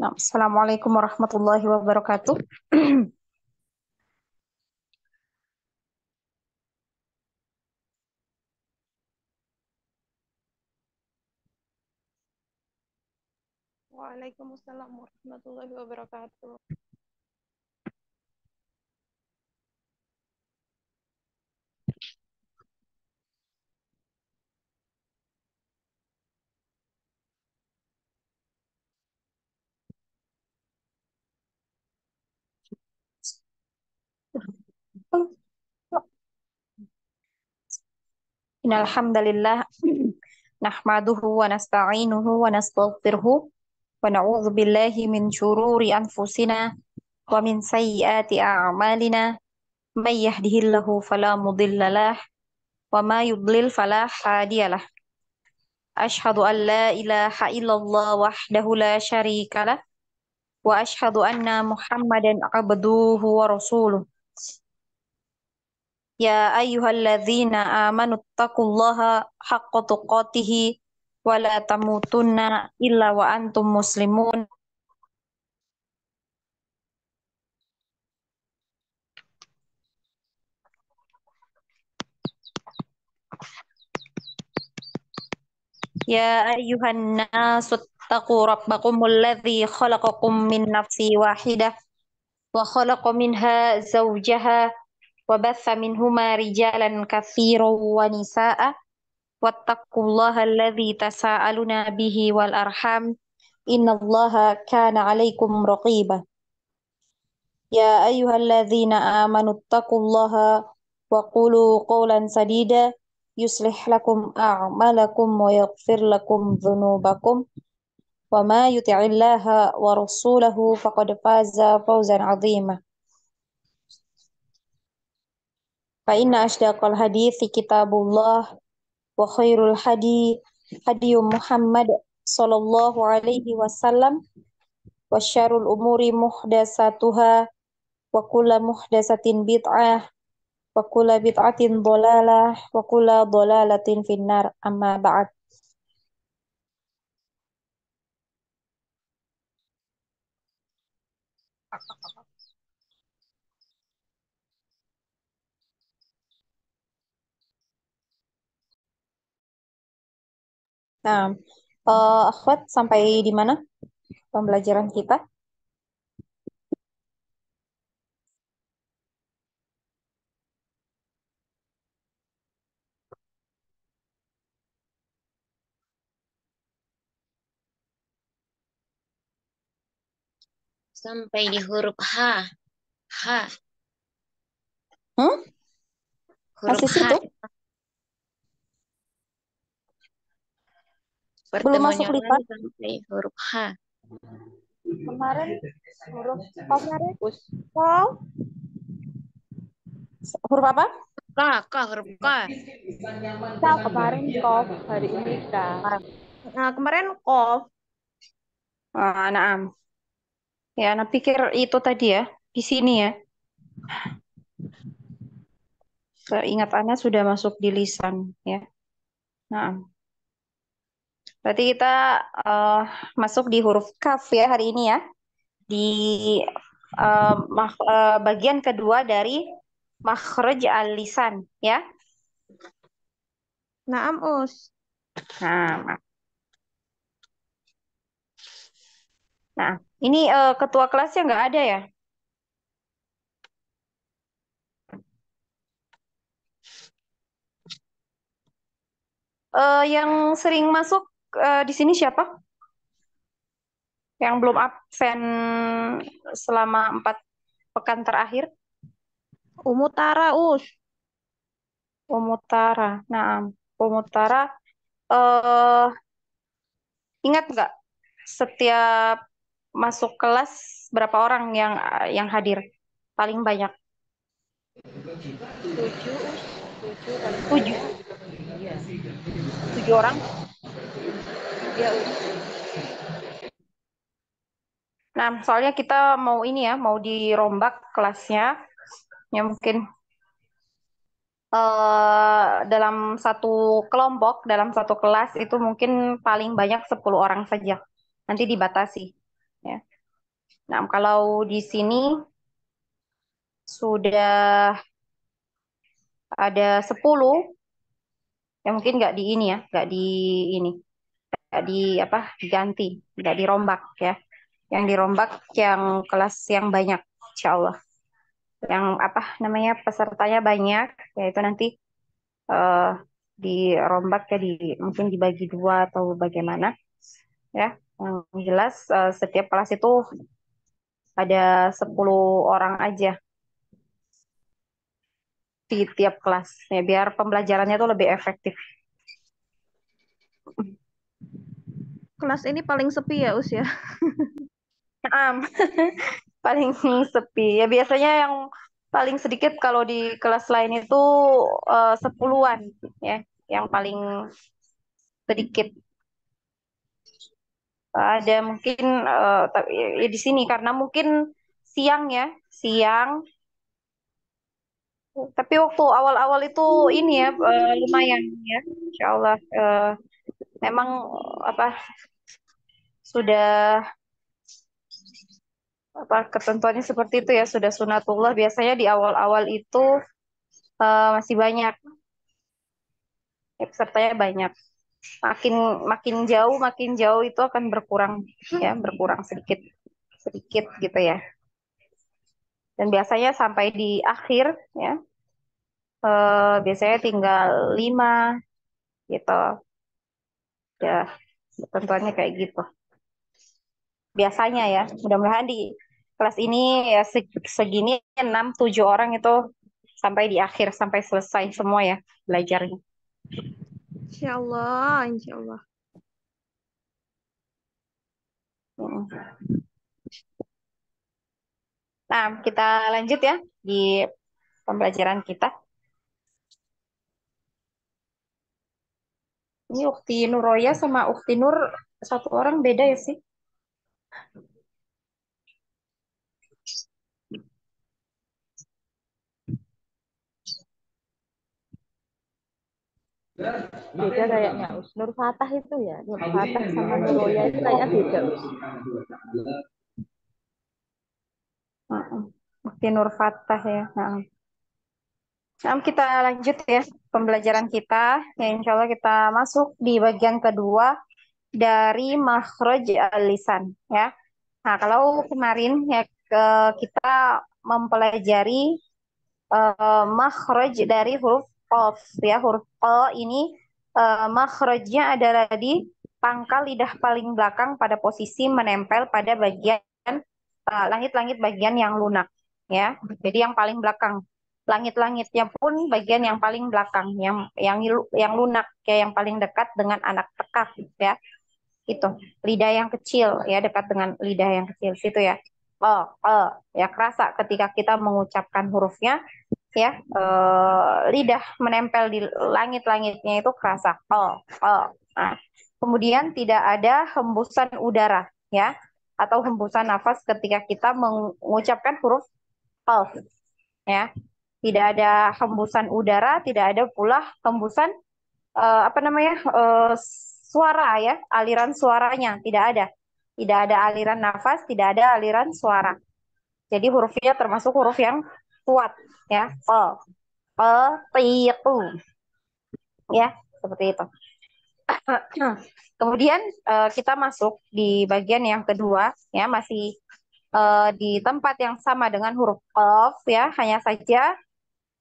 Nah, Assalamualaikum warahmatullahi wabarakatuh. Waalaikumsalam warahmatullahi wabarakatuh. Innal hamdalillah nahmaduhu wa nasta'inuhu wa nastaghfiruhu wa na'udzu billahi min syururi anfusina wa min sayyiati a'malina may yahdihillahu fala mudhillalah wa may yudlil fala hadiyalah. Asyhadu an la ilaha illallah wahdahu la syarikalah wa asyhadu anna Muhammadan abduhu wa rasuluh. Ya ayyuhalladzina amanu taqullaha haqqa tuqatih wa la tamutunna illa wa antum muslimun. Ya ayyuhan nasu taqu rabbakumul ladzi khalaqakum min nafsi wahidah wa khalaqa minha zawjaha wa batha minhuma rijalan katsiran wa nisaa'a wattaqullaha alladzi tasaaluna bihi wal arham innallaha kana 'alaikum raqiba. يا أيها الذين آمنوا اتقوا الله وقولوا قولا سديدا يصلح لكم أعمالكم ويغفر لكم ذنوبكم وما يطع الله ورسوله فقد فاز فوزا عظيما فإن أصدق الحديث كتاب الله وخير الهدي هدي محمد صلى الله عليه وسلم وشر الأمور محدثاتها وكل محدثة بدعة wa kulla bid'atin dhalalah wa kulla dhalalatin finnar amma ba'd. Nah, akhwat sampai di mana pembelajaran kita? Sampai di huruf H. H. Hmm? Huruf Masih H. situ? Belum masuk Pertemuan lipat? sampai huruf H. Kemarin huruf Kemarin kau huruf apa? K. K. Huruf K. kita kemarin kof hari ini kita. Nah, kemarin kof. Naam. Ya, anak pikir itu tadi ya, di sini ya. Ingat Ana sudah masuk di lisan ya. Nah, berarti kita eh, masuk di huruf kaf ya hari ini ya. Di bagian kedua dari makhraj al-lisan ya. Naam us. Nah, nah ini ketua kelasnya nggak ada ya? Yang sering masuk di sini siapa? Yang belum absen selama 4 pekan terakhir? Umutara us. Umutara. Nah, Umutara. eh Ingat nggak setiap masuk kelas berapa orang yang hadir? Paling banyak 7 us. 7 paling tujuh, banyak. Iya. 7 orang. Iya us. Nah, soalnya kita mau ini ya, mau dirombak kelasnya. Ya mungkin dalam satu kelompok, dalam satu kelas itu mungkin paling banyak 10 orang saja. Nanti dibatasi. Ya. Nah, kalau di sini sudah ada 10, ya mungkin nggak di ini ya, nggak di ini, nggak di apa, diganti, nggak dirombak ya. Yang dirombak yang kelas yang banyak, insya Allah. Yang apa namanya pesertanya banyak, yaitu nanti eh, dirombak ya, mungkin dibagi dua atau bagaimana ya. Yang jelas setiap kelas itu ada 10 orang aja di tiap kelas ya, biar pembelajarannya tuh lebih efektif. Kelas ini paling sepi ya, Us ya? Am, paling sepi ya, biasanya yang paling sedikit kalau di kelas lain itu 10-an ya, yang paling sedikit. Ada mungkin tapi ya di sini karena mungkin siang ya, siang. Tapi waktu awal-awal itu ini ya lumayan ya, insya Allah. Memang apa sudah apa ketentuannya seperti itu ya, sudah sunatullah. Biasanya di awal-awal itu masih banyak ya, pesertanya banyak. Makin makin jauh itu akan berkurang ya, berkurang sedikit sedikit gitu ya. Dan biasanya sampai di akhir ya, biasanya tinggal 5 gitu ya, tentuannya kayak gitu biasanya ya. Mudah-mudahan di kelas ini ya segini 6-7 orang itu sampai di akhir, sampai selesai semua ya belajarnya. Insya Allah, insya Allah. Hmm. Nah, kita lanjut ya di pembelajaran kita. Ini Ukti Nuroya sama Ukti Nur satu orang beda ya sih? Beda kayaknya, Us. Nur Fatah itu ya. Nur Fatah sama Nur Roya itu kayaknya beda, Us. Heeh. Ukti Nur Fatah ya. Heeh. Nah, kita lanjut ya pembelajaran kita. Ya, insya Allah kita masuk di bagian kedua dari makhraj al-lisan ya. Nah, kalau kemarin ya kita mempelajari makhraj dari huruf qaf ya. Huruf qa ini makhrajnya adalah di pangkal lidah paling belakang pada posisi menempel pada bagian langit-langit bagian yang lunak ya. Jadi yang paling belakang. Langit-langitnya pun bagian yang paling belakang, yang lunak kayak yang paling dekat dengan anak tekak ya. Itu lidah yang kecil ya, dekat dengan lidah yang kecil situ ya. Ya kerasa ketika kita mengucapkan hurufnya ya, lidah menempel di langit-langitnya itu kerasa. Nah, kemudian tidak ada hembusan udara ya, atau hembusan nafas ketika kita mengucapkan huruf qaf ya. Tidak ada hembusan udara, tidak ada pula hembusan apa namanya suara ya, aliran suaranya tidak ada. Tidak ada aliran nafas, tidak ada aliran suara. Jadi hurufnya termasuk huruf yang kuat ya. Tiqu ya, seperti itu. Kemudian kita masuk di bagian yang kedua ya, masih di tempat yang sama dengan huruf qaf ya, hanya saja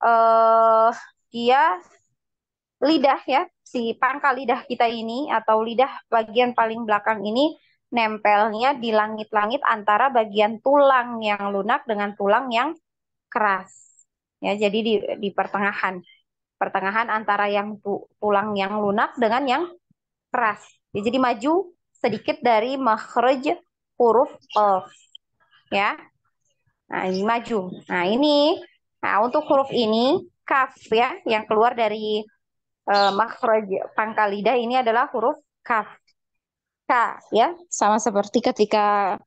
eh dia lidah ya, si pangkal lidah kita ini atau lidah bagian paling belakang ini nempelnya di langit-langit antara bagian tulang yang lunak dengan tulang yang keras. Ya, jadi di pertengahan. Pertengahan antara yang tulang yang lunak dengan yang keras. Ya, jadi maju sedikit dari makhraj huruf qaf ya. Nah, ini maju. Nah, untuk huruf ini kaf ya, yang keluar dari makhraj pangkal lidah ini adalah huruf kaf. K ya, sama seperti ketika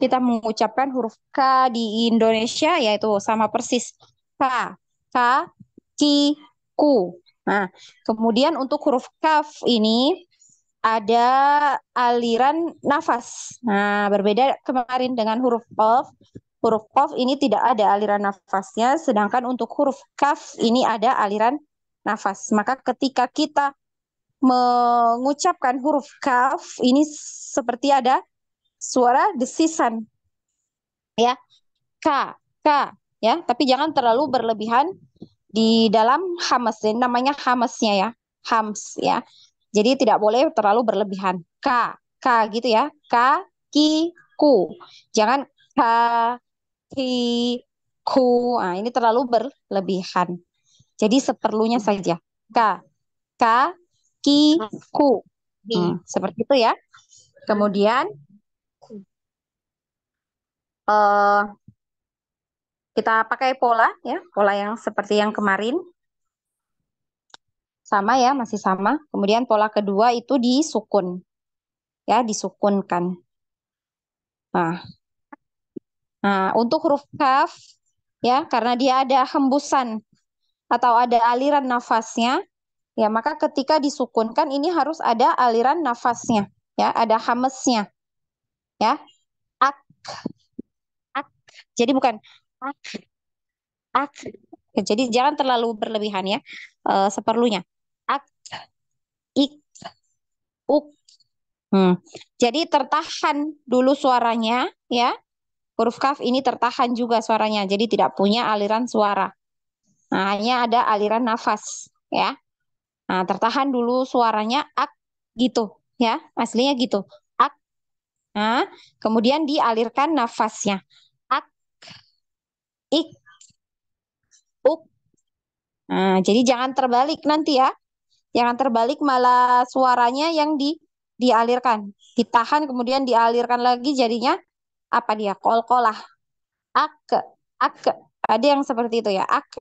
kita mengucapkan huruf K di Indonesia, yaitu sama persis K, K, Ki, Ku. Nah, kemudian untuk huruf kaf ini ada aliran nafas. Nah, berbeda kemarin dengan huruf qaf. Huruf qaf ini tidak ada aliran nafasnya, sedangkan untuk huruf kaf ini ada aliran nafas. Maka ketika kita mengucapkan huruf kaf, ini seperti ada suara desisan, ya, k, k, ya. Tapi jangan terlalu berlebihan di dalam hamas, ini namanya hamasnya ya, hams ya. Jadi tidak boleh terlalu berlebihan. K gitu ya. K, ki, ku. Jangan k, ki, ku. Nah, ini terlalu berlebihan. Jadi seperlunya saja. K, k, ki, ku. Seperti itu ya. Kemudian eh, kita pakai pola ya, pola yang seperti yang kemarin. Sama ya, masih sama. Kemudian pola kedua itu disukun. Ya, disukunkan. Nah, untuk huruf kaf ya, karena dia ada hembusan atau ada aliran nafasnya, ya maka ketika disukunkan ini harus ada aliran nafasnya, ya, ada hamesnya, ya. Ak, ak. Jadi bukan ak, ak. Jadi jangan terlalu berlebihan ya, seperlunya. Ak, ik, uk. Jadi tertahan dulu suaranya, ya. Huruf kaf ini tertahan juga suaranya, jadi tidak punya aliran suara. Nah, hanya ada aliran nafas, ya. Nah, tertahan dulu suaranya ak gitu, ya. Aslinya gitu. Ak. Nah, kemudian dialirkan nafasnya. Ak, ik, uk. Nah, jadi jangan terbalik nanti ya. Jangan terbalik malah suaranya yang dialirkan. Ditahan kemudian dialirkan lagi jadinya apa dia? Kol-kolah. Ak, ak. Ada yang seperti itu ya. Ak,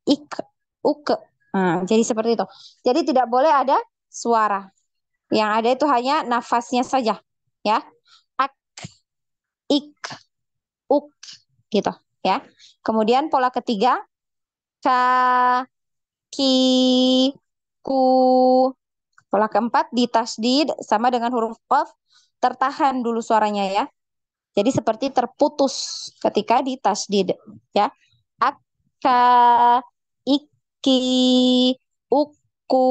ik, uk. Nah, jadi seperti itu. Jadi tidak boleh ada suara. Yang ada itu hanya nafasnya saja, ya. Ak, ik, uk, gitu, ya. Kemudian pola ketiga, ka, ki, ku. Pola keempat ditasdid sama dengan huruf qaf, tertahan dulu suaranya ya. Jadi seperti terputus ketika ditasdid, ya. Ak, ka, iki, uku.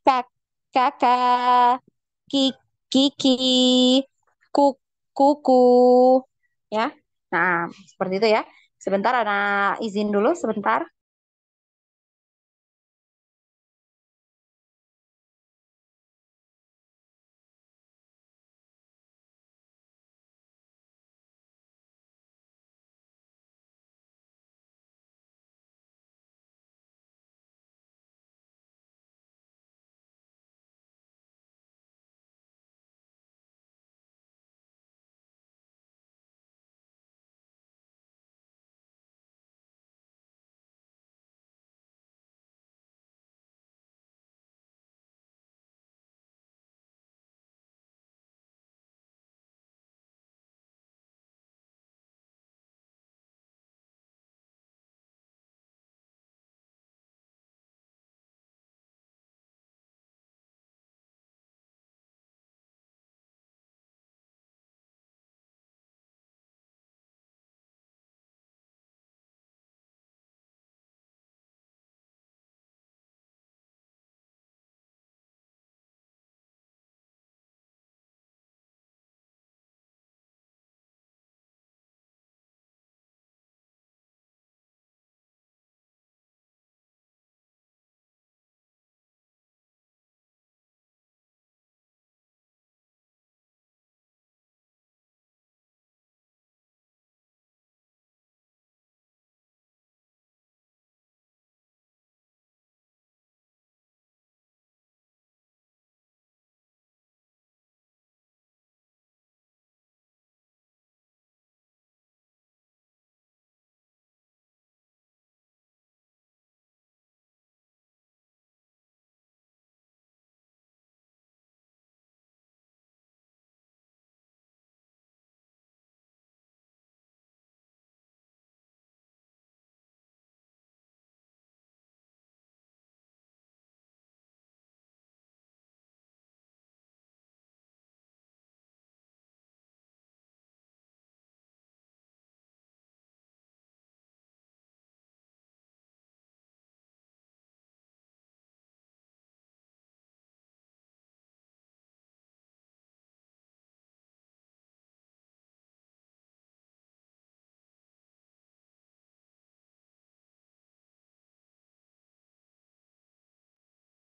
Kak, kakak, kiki, kuku, ya. Nah, seperti itu ya. Sebentar, anak izin dulu sebentar.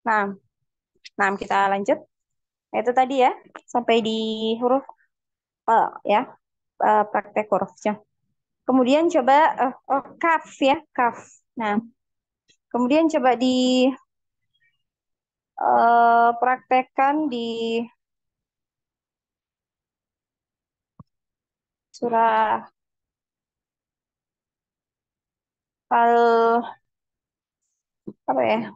Nah, nah kita lanjut. Itu tadi ya, sampai di huruf ya, praktek hurufnya. Kemudian coba kaf ya, kaf. Nah, kemudian coba di praktekkan di surah al apa ya?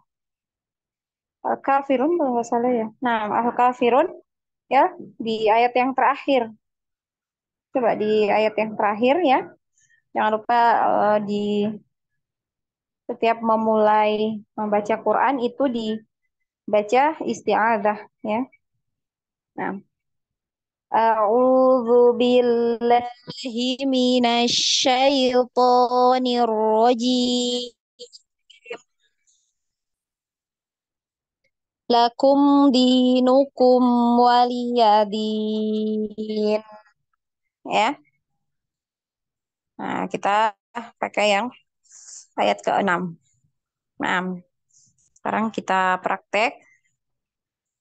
Al-Kafirun kalau nggak salah ya. Nah, Al-Kafirun ya di ayat yang terakhir. Coba di ayat yang terakhir ya. Jangan lupa di setiap memulai membaca Quran itu dibaca isti'adzah ya. Nah, A'udzu billahi minasyaitonir rajim. Lakum dinukum waliyadin. Ya. Nah, kita pakai yang ayat ke-6. Nah, sekarang kita praktek.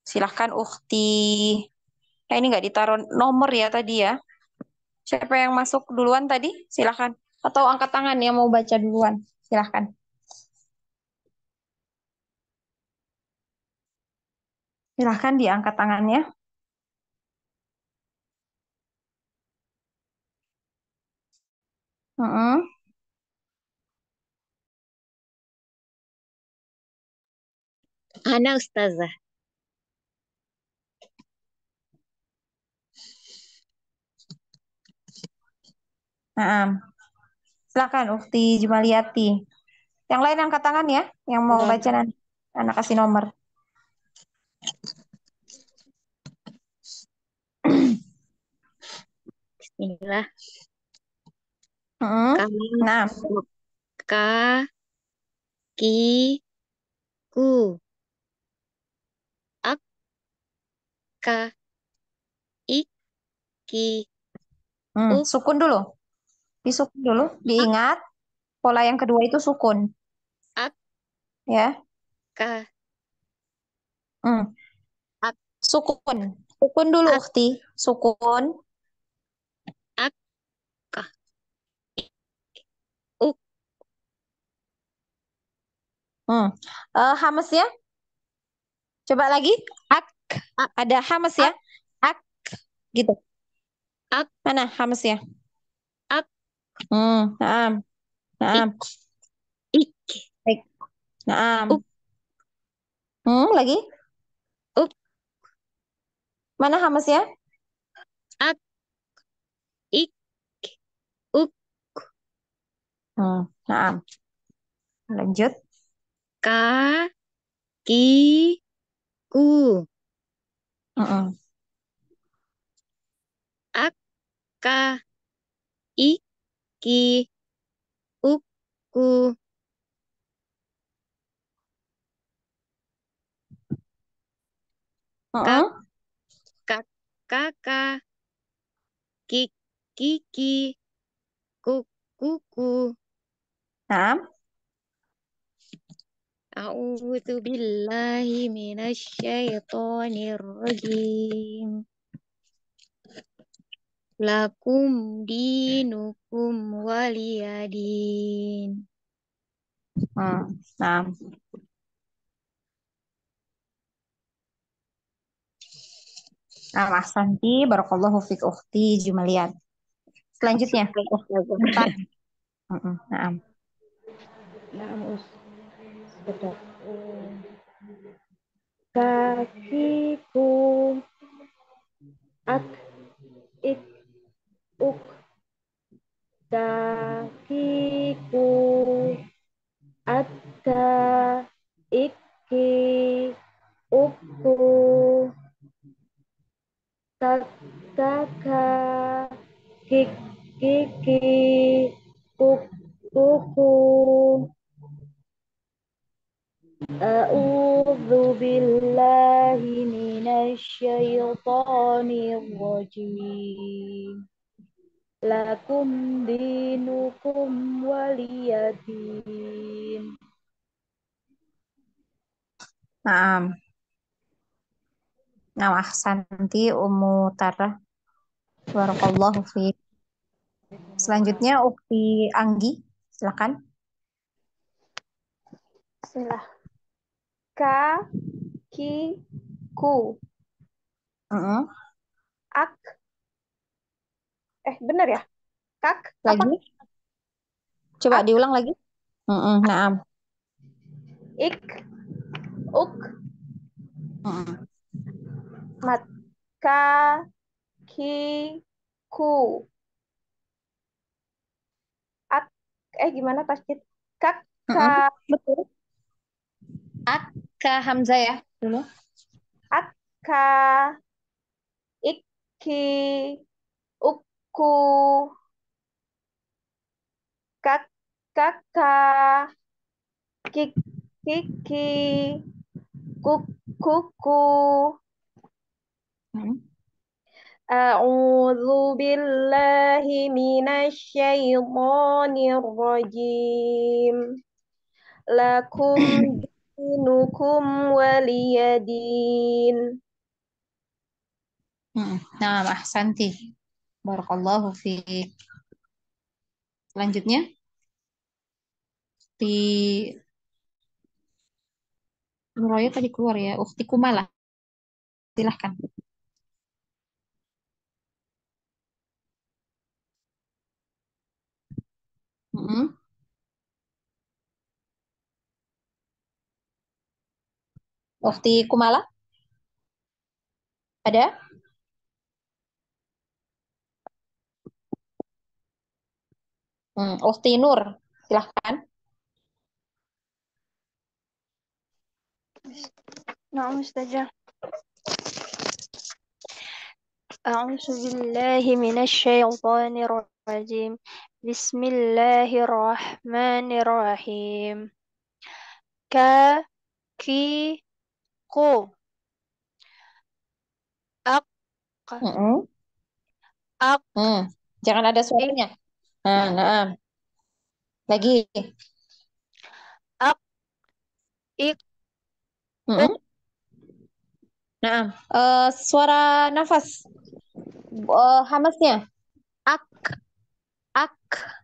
Silahkan Ukti. Ini nggak ditaruh nomor ya tadi ya. Siapa yang masuk duluan tadi? Silahkan. Atau angkat tangan yang mau baca duluan. Silahkan. Silahkan diangkat tangannya. Heeh. Ana Ustazah. Nah, silahkan Ukti Jumaliati. Yang lain angkat tangan ya. Yang mau Ya. baca nanti. Anak kasih nomor. Bismillah. Heeh. Kami Nah, ka ki ku ak ka ik ki uk sukun dulu. Disukun dulu. ak Diingat. Pola yang kedua itu sukun. ak Ya. ka Hmm. ak Sukun. Sukun dulu, ak Ukti. Sukun. ak ka uk Hmm. Hamesnya. Coba lagi. Ak. ak Ada hames ya. ak Ak. Gitu. ak Mana hamesnya? ak Naam. ik Naam. ik Baik. uk Naam. Lagi. uk Mana hamesnya? ak ik uk Naam. Lanjut. ka ki ku Hmm. ak ka ik ki uk ku kak Hmm. kak kakak kik kiki kuk kuku. Naam. A'udzu billahi minasyaitonir rajim. Lakum dinukum waliyadin. Naam. Naam. Ahsanti. Barakallahu fiq ukhti Jumaliat. Selanjutnya. Sampai Depan. Naam. Nah, sebentar. Kakiku ak ik uk dakiku ada iki uku kakaka kik kiki kuk kuku. A'udzu billahi minasyaitonir rajim. Lakum dinukum waliyadin. Nah, nah, ahsanti Ummu Tara. Barakallahu fiik. Selanjutnya Ukti Anggi, silakan. Bismillah. Ka, ki, ku. Mm-mm. Ak. Bener ya? Kak, apa? Lagi, coba Ak, diulang lagi. Naam. ik, uk, Mm-mm. mat. Ka, ki, ku. Ak, gimana tasjid? Kak, ka, Mm-mm. Betul. Ak ke Hamzah ya dulu. ak, ka, ik, ki, uk, ku. Kak, kakak, kik, kiki, kuk, kuku. Mm. أعوذ بالله من الشيطان الرجيم لكم دينكم ولي دين. Nah, ahsanti. Barakallahu fiik. Selanjutnya di Nuroyo tadi keluar ya. Ukti Kumala, silahkan. Mm-mm. Ukti Kumala, ada? Ukti Nur, silahkan. نعم أستاذة. أعوذ بالله من الشيطان الرجيم. بسم الله الرحمن الرحيم. ka, ki, ko. Ak, Mm-mm. ak, Jangan ada ik, suaranya. Nah. Lagi. ak, ik, uk. Mm-mm. Nah, suara nafas. Hamasnya. Ak, ak.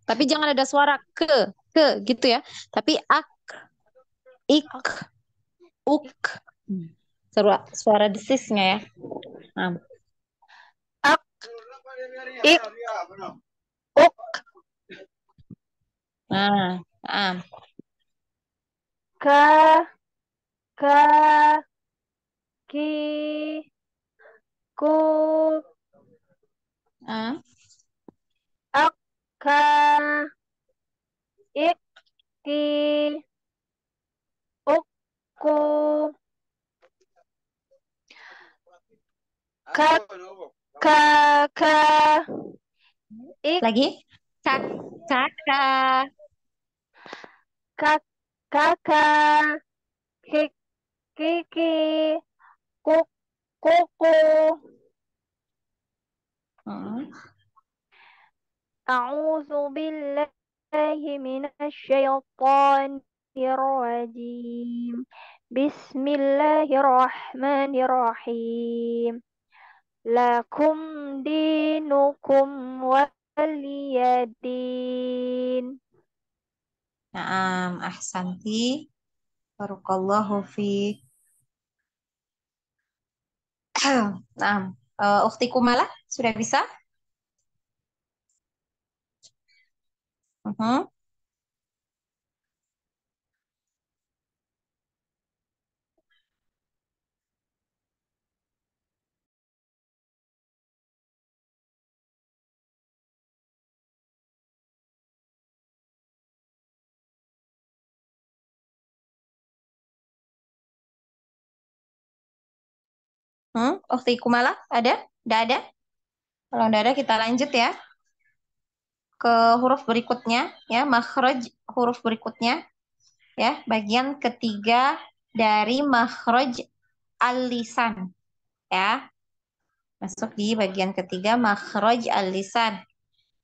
Tapi jangan ada suara ke gitu ya. Tapi ak, ik, Ak, uk. Suara desisnya ya. Nah, ak, ik, uk. nah. Ka, ka, ki, ku, Ah. ak, ka, ik, ki, uk, ku. Kak, ka, ik, Lagi. Kak, kakak. kak, kakak, kik, kiki, kuk, kuku. Hmm. أعوذ بالله من الشيطان الرجيم بسم الله الرحمن الرحيم لكم دينكم ولي دين. Naam, ahsanti. Barakallahu fi. Naam. Ukhti Kumala, sudah bisa? Mhm. Ukhti Kumala, ada? Tidak ada? Kalau tidak ada, kita lanjut ya ke huruf berikutnya, ya, makhraj huruf berikutnya, ya, bagian ketiga dari makhraj al-lisan, ya. Masuk di bagian ketiga makhraj al-lisan,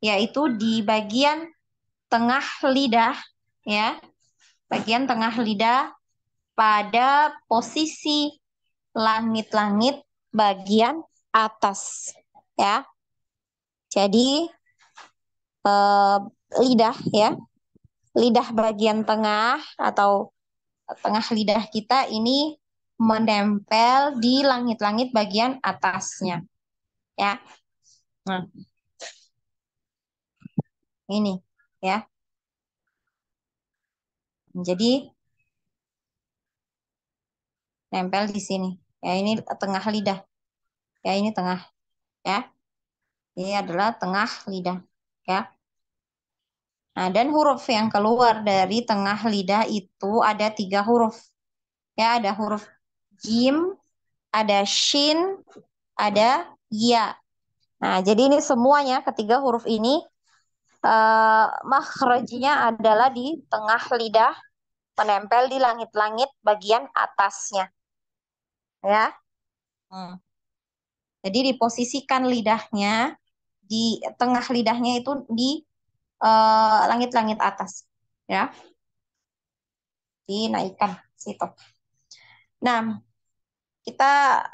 yaitu di bagian tengah lidah, ya, bagian tengah lidah pada posisi langit-langit bagian atas. Ya. Jadi lidah ya, lidah bagian tengah atau tengah lidah kita ini menempel di langit-langit bagian atasnya. Ya. Nah, ini ya. Jadi nempel di sini. Ya, ini tengah lidah. Ya, ini tengah. Ya, ini adalah tengah lidah. Ya. Nah, dan huruf yang keluar dari tengah lidah itu ada 3 huruf. Ya, ada huruf jim, ada shin, ada ya. Nah, jadi ini semuanya ketiga huruf ini makhrajnya adalah di tengah lidah, menempel di langit-langit bagian atasnya. Ya. Hmm. Jadi diposisikan lidahnya di tengah lidahnya itu di langit-langit atas, ya, dinaikkan situ. Nah, kita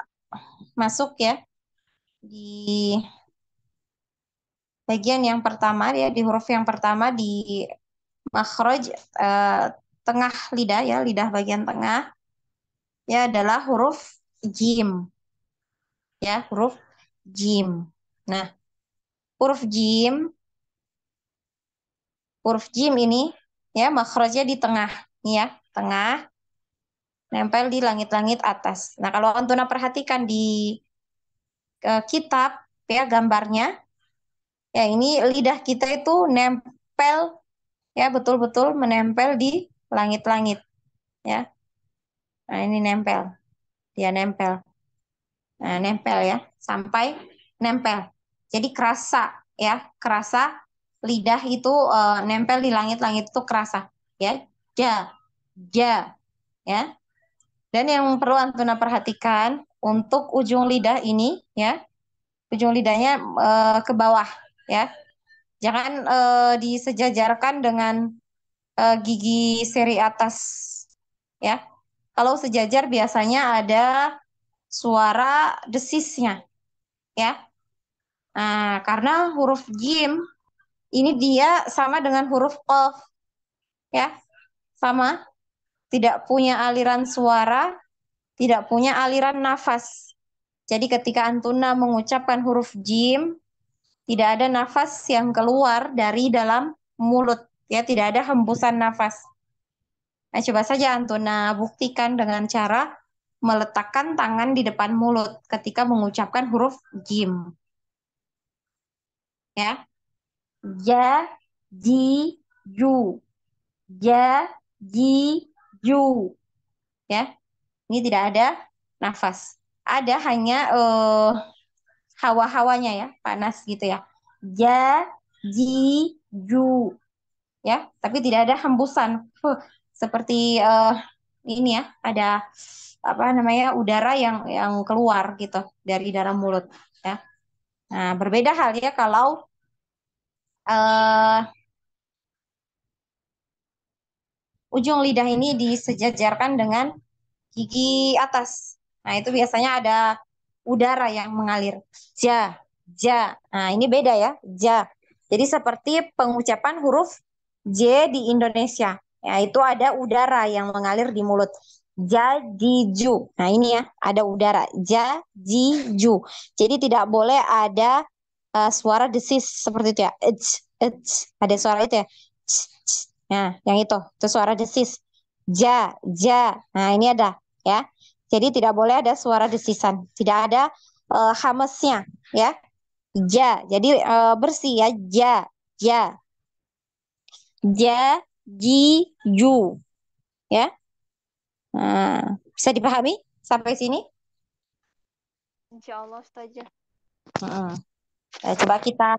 masuk ya di bagian yang pertama ya, di huruf yang pertama di makhraj tengah lidah ya, lidah bagian tengah ya adalah huruf jim. Ya, huruf jim. Nah, huruf jim ini ya makhrajnya di tengah, nih ya, tengah nempel di langit-langit atas. Nah, kalau Antuna perhatikan di kitab ya gambarnya, ya ini lidah kita itu nempel ya betul-betul menempel di langit-langit ya. Nah, ini nempel. Dia nempel. Nah, nempel ya, sampai nempel. Jadi kerasa ya, kerasa lidah itu nempel di langit-langit itu kerasa ya. Ja, ja ya. Dan yang perlu Antuna perhatikan untuk ujung lidah ini ya, ujung lidahnya ke bawah ya. Jangan disejajarkan dengan gigi seri atas ya. Kalau sejajar biasanya ada suara desisnya ya. Nah, karena huruf jim ini dia sama dengan huruf qaf ya. Sama, tidak punya aliran suara, tidak punya aliran nafas. Jadi ketika Antuna mengucapkan huruf jim, tidak ada nafas yang keluar dari dalam mulut. Ya, tidak ada hembusan nafas. Nah, coba saja Antuna buktikan dengan cara meletakkan tangan di depan mulut ketika mengucapkan huruf jim. Ya. Ja, ji, ju. Ja, ji, ju. Ya. Ini tidak ada nafas. Ada hanya hawa-hawanya ya, panas gitu ya. Ja, ji, ju. Ya, tapi tidak ada hembusan. Seperti ini ya, ada apa namanya udara yang keluar gitu dari dalam mulut ya. Nah, berbeda halnya kalau ujung lidah ini disejajarkan dengan gigi atas. Nah, itu biasanya ada udara yang mengalir. Ja, ja. Nah, ini beda ya, ja. Jadi seperti pengucapan huruf J di Indonesia. Ya, itu ada udara yang mengalir di mulut. Ja, ji, ju. Nah, ini ya, ada udara. Ja, ji, ju. Jadi tidak boleh ada suara desis seperti itu ya. Ada suara itu ya. Nah, yang itu suara desis. Ja, ja. Nah, ini ada ya. Jadi tidak boleh ada suara desisan. Tidak ada hamesnya ya. Ja. Jadi bersih ya. Ja, ja. Ja, ji, ju. Ya. Nah, bisa dipahami sampai sini? Insya Allah, Ustazah. Coba kita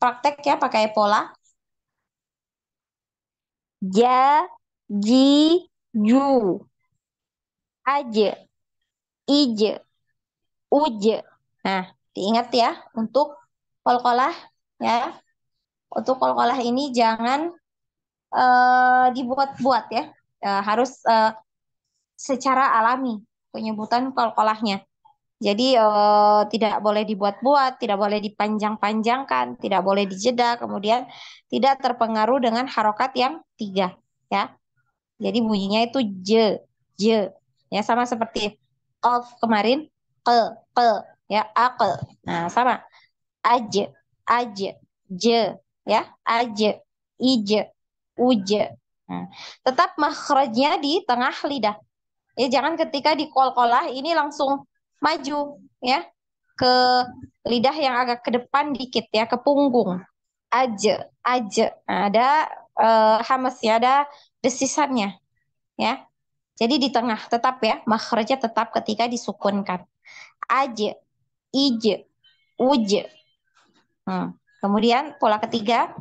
praktek ya pakai pola. Ja, ji, ju. Aje, ije, uje. Nah, diingat ya untuk kol-kolah ya. Untuk kol-kolah ini jangan dibuat-buat ya. Harus secara alami penyebutan qalqalahnya. Jadi tidak boleh dibuat-buat, tidak boleh dipanjang-panjangkan, tidak boleh dijeda, kemudian tidak terpengaruh dengan harokat yang tiga, ya. Jadi bunyinya itu je, ya sama seperti qaf kemarin, ke, ya, aql. Nah sama, aje, aje, je, ya, aje, ije, uje. Nah, tetap makhrajnya di tengah lidah. Ya, jangan ketika di kol-kolah ini langsung maju ya ke lidah yang agak ke depan dikit ya, ke punggung. Aja, aja. Nah, ada hamas ya, ada desisannya ya. Jadi di tengah tetap ya, makhrajnya tetap ketika disukunkan. Aja, ije, uje. Kemudian pola ketiga,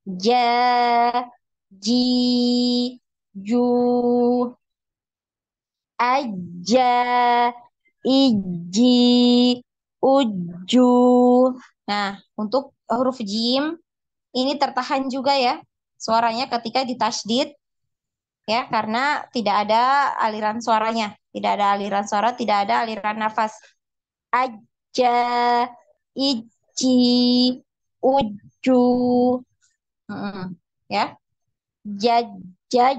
ja, ji, ju, aja, iji, uju. Nah, untuk huruf jim ini tertahan juga ya suaranya ketika ditasydid ya karena tidak ada aliran suaranya, tidak ada aliran suara, tidak ada aliran nafas. Aja, iji, uju. Mm, ya. Jaja,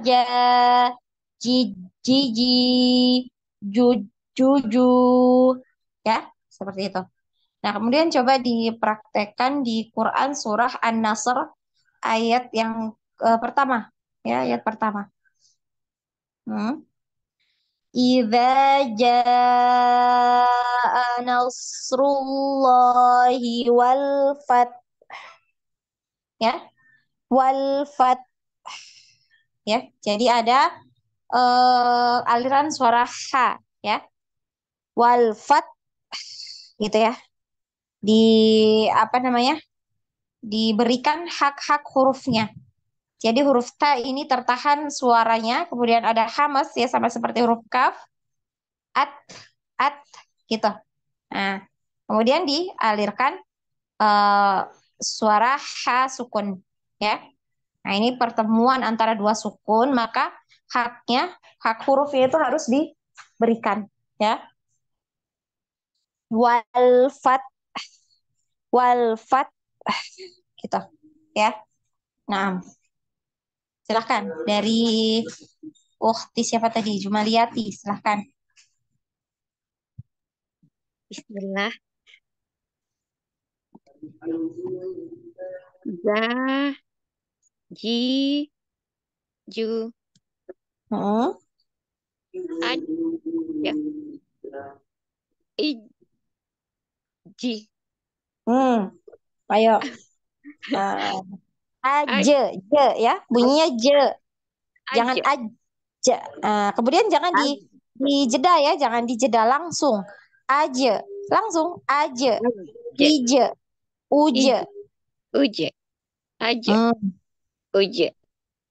jiji, juju, ya, seperti itu. Nah, kemudian coba dipraktekkan di Quran surah An-Nasr ayat yang pertama, ya, ayat pertama. Hmm. Idza jaa nasrullahi wal fath, ya, wal fath, ya. Jadi ada aliran suara H ya. Walfat gitu ya. Di apa namanya? Diberikan hak-hak hurufnya. Jadi huruf ta ini tertahan suaranya, kemudian ada hamas ya sama seperti huruf kaf, at, at gitu. Nah, kemudian dialirkan eh, suara h sukun ya. Nah, ini pertemuan antara dua sukun, maka haknya, hak hurufnya itu harus diberikan ya. Walfat, walfat gitu ya. Nah, silahkan dari Ukti siapa tadi? Jumaliati, silahkan. Bismillah. Ja, ji, ju, Hmm. aj, ya, i, ji, Ayo. Uh, aj, aje, je ya, bunyinya je, jangan aja, aja. Kemudian jangan dijeda ya, jangan dijeda langsung. Aje, langsung aje, je, ije, uje. ije, uje, aja, Hmm. uje,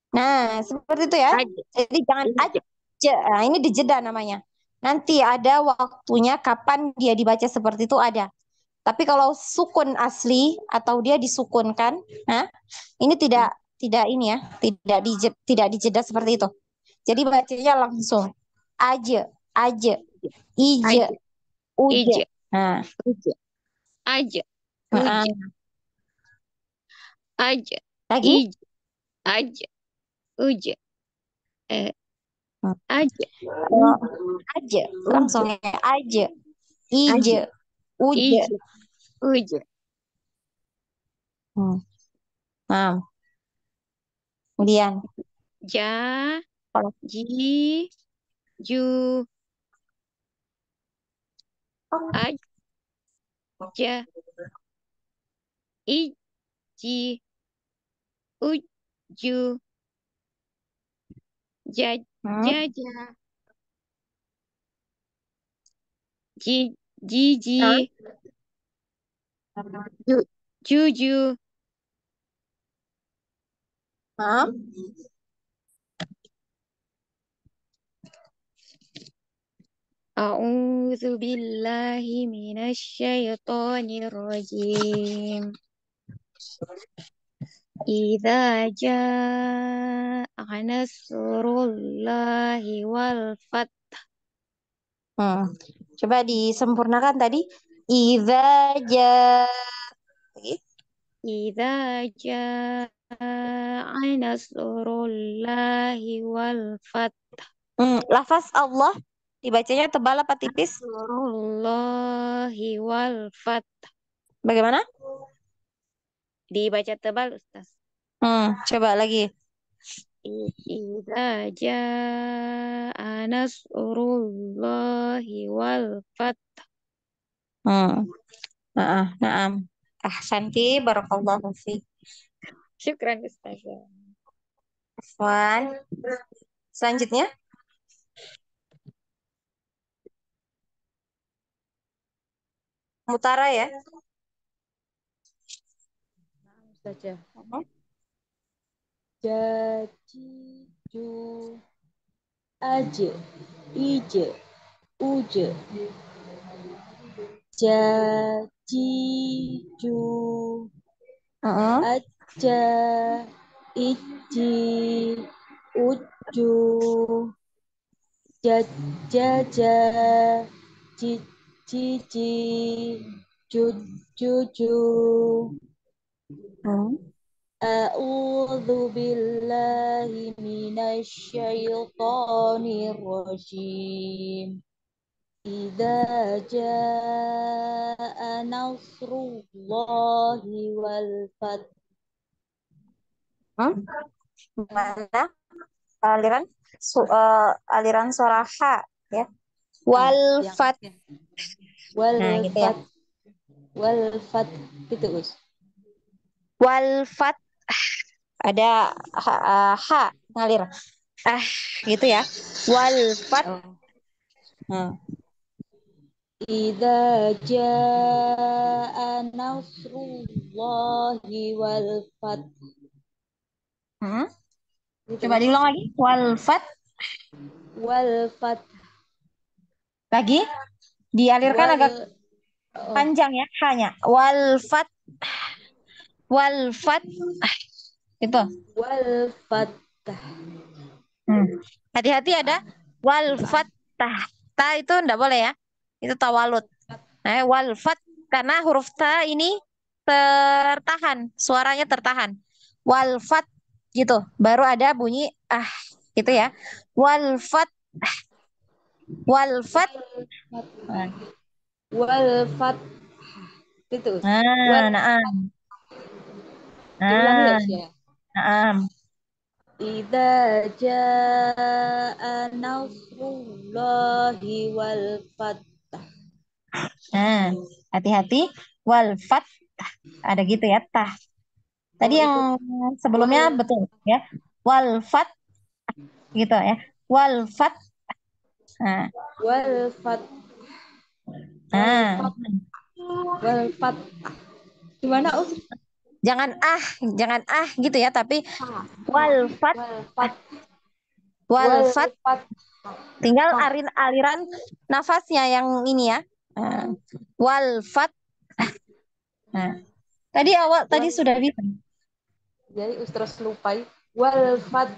Nah, seperti itu ya. aja, Jadi jangan ije, aja. Nah, ini dijeda namanya. Nanti ada waktunya kapan dia dibaca seperti itu ada. Tapi kalau sukun asli atau dia disukunkan, nah, ini tidak ini ya, tidak dijeda seperti itu. Jadi bacanya langsung aja, aja, ije, aja, uje. ije, Nah, uje, aja, nah, uje, aja, lagi ije, aja, uje, eh, aja, kalau aja uje, langsung ya aja, aja, ije, uje. ije, uje, Hmm. Nah, kemudian ja, kalau ji, ju, aja, iji, uju, ja, hmm. jaja, ji, jiji, Nah, ju, juju, nah. A'udzu billahi minasyaitonir rajim. Idza jaa nasrullahi wal fath. Coba disempurnakan tadi. Idza jaa. Lagi. Idza jaa nasrullahi wal fath. Lafaz Allah dibacanya tebal apa tipis? Nasrullahi wal fath. Bagaimana? Dibaca tebal, Ustaz. Coba lagi. Idza jaa nasrullahi wal fath. Naam. Ahsanti, barakallahu fiik. Syukran, Ustaz. Afwan. Selanjutnya, mutara ya. Saja. Mhm. Jadi, ju, aje, ije, uje. Jadi, ju, Mhm. aja, iji, uju, jaja, jiji, juju. A'udzu billahi minasyaitonir rajim. Idza jaa nasrullahi wal fath. Mana aliran aliran suara H ya. Wal fat. Wal Nah, gitu ya. fath. Wal fath gitu, Gus. Wal fat ada H ngalir. Gitu ya. Wal fat. Idza jaa nasrullahi wal fath. Gitu, Coba diulang lagi. Wal fat. wal fath. Lagi dialirkan agak Oh, panjang ya H-nya. Wal fat. Wal fat. Itu. wal fath. Hati-hati ada wal fattah. Ta itu enggak boleh ya. Itu tawalud. Wal fat karena huruf ta ini tertahan, suaranya tertahan. Wal fat gitu. Baru ada bunyi gitu ya. Wal fat. Wal fat. Wal fath. Gitu. Nah, Wal naam. diulangi ya, Nah, Us, ya. naam. Idza jaa nasrullahi wal fath. Nah, hati-hati. Wal fat. Ada gitu ya, tah. Tadi Oh, yang itu sebelumnya wal betul ya. Wal fat gitu ya. Wal fat. Nah, wal fath. Wal nah. fath. Wal fath. Gimana, Us? Jangan gitu ya, tapi Wal wal fat. fath. Wal Wal fat. fath. Tinggal aliran nafasnya yang ini ya. Wal fat. Nah, tadi sudah bisa. Jadi Us terus lupai wal fath.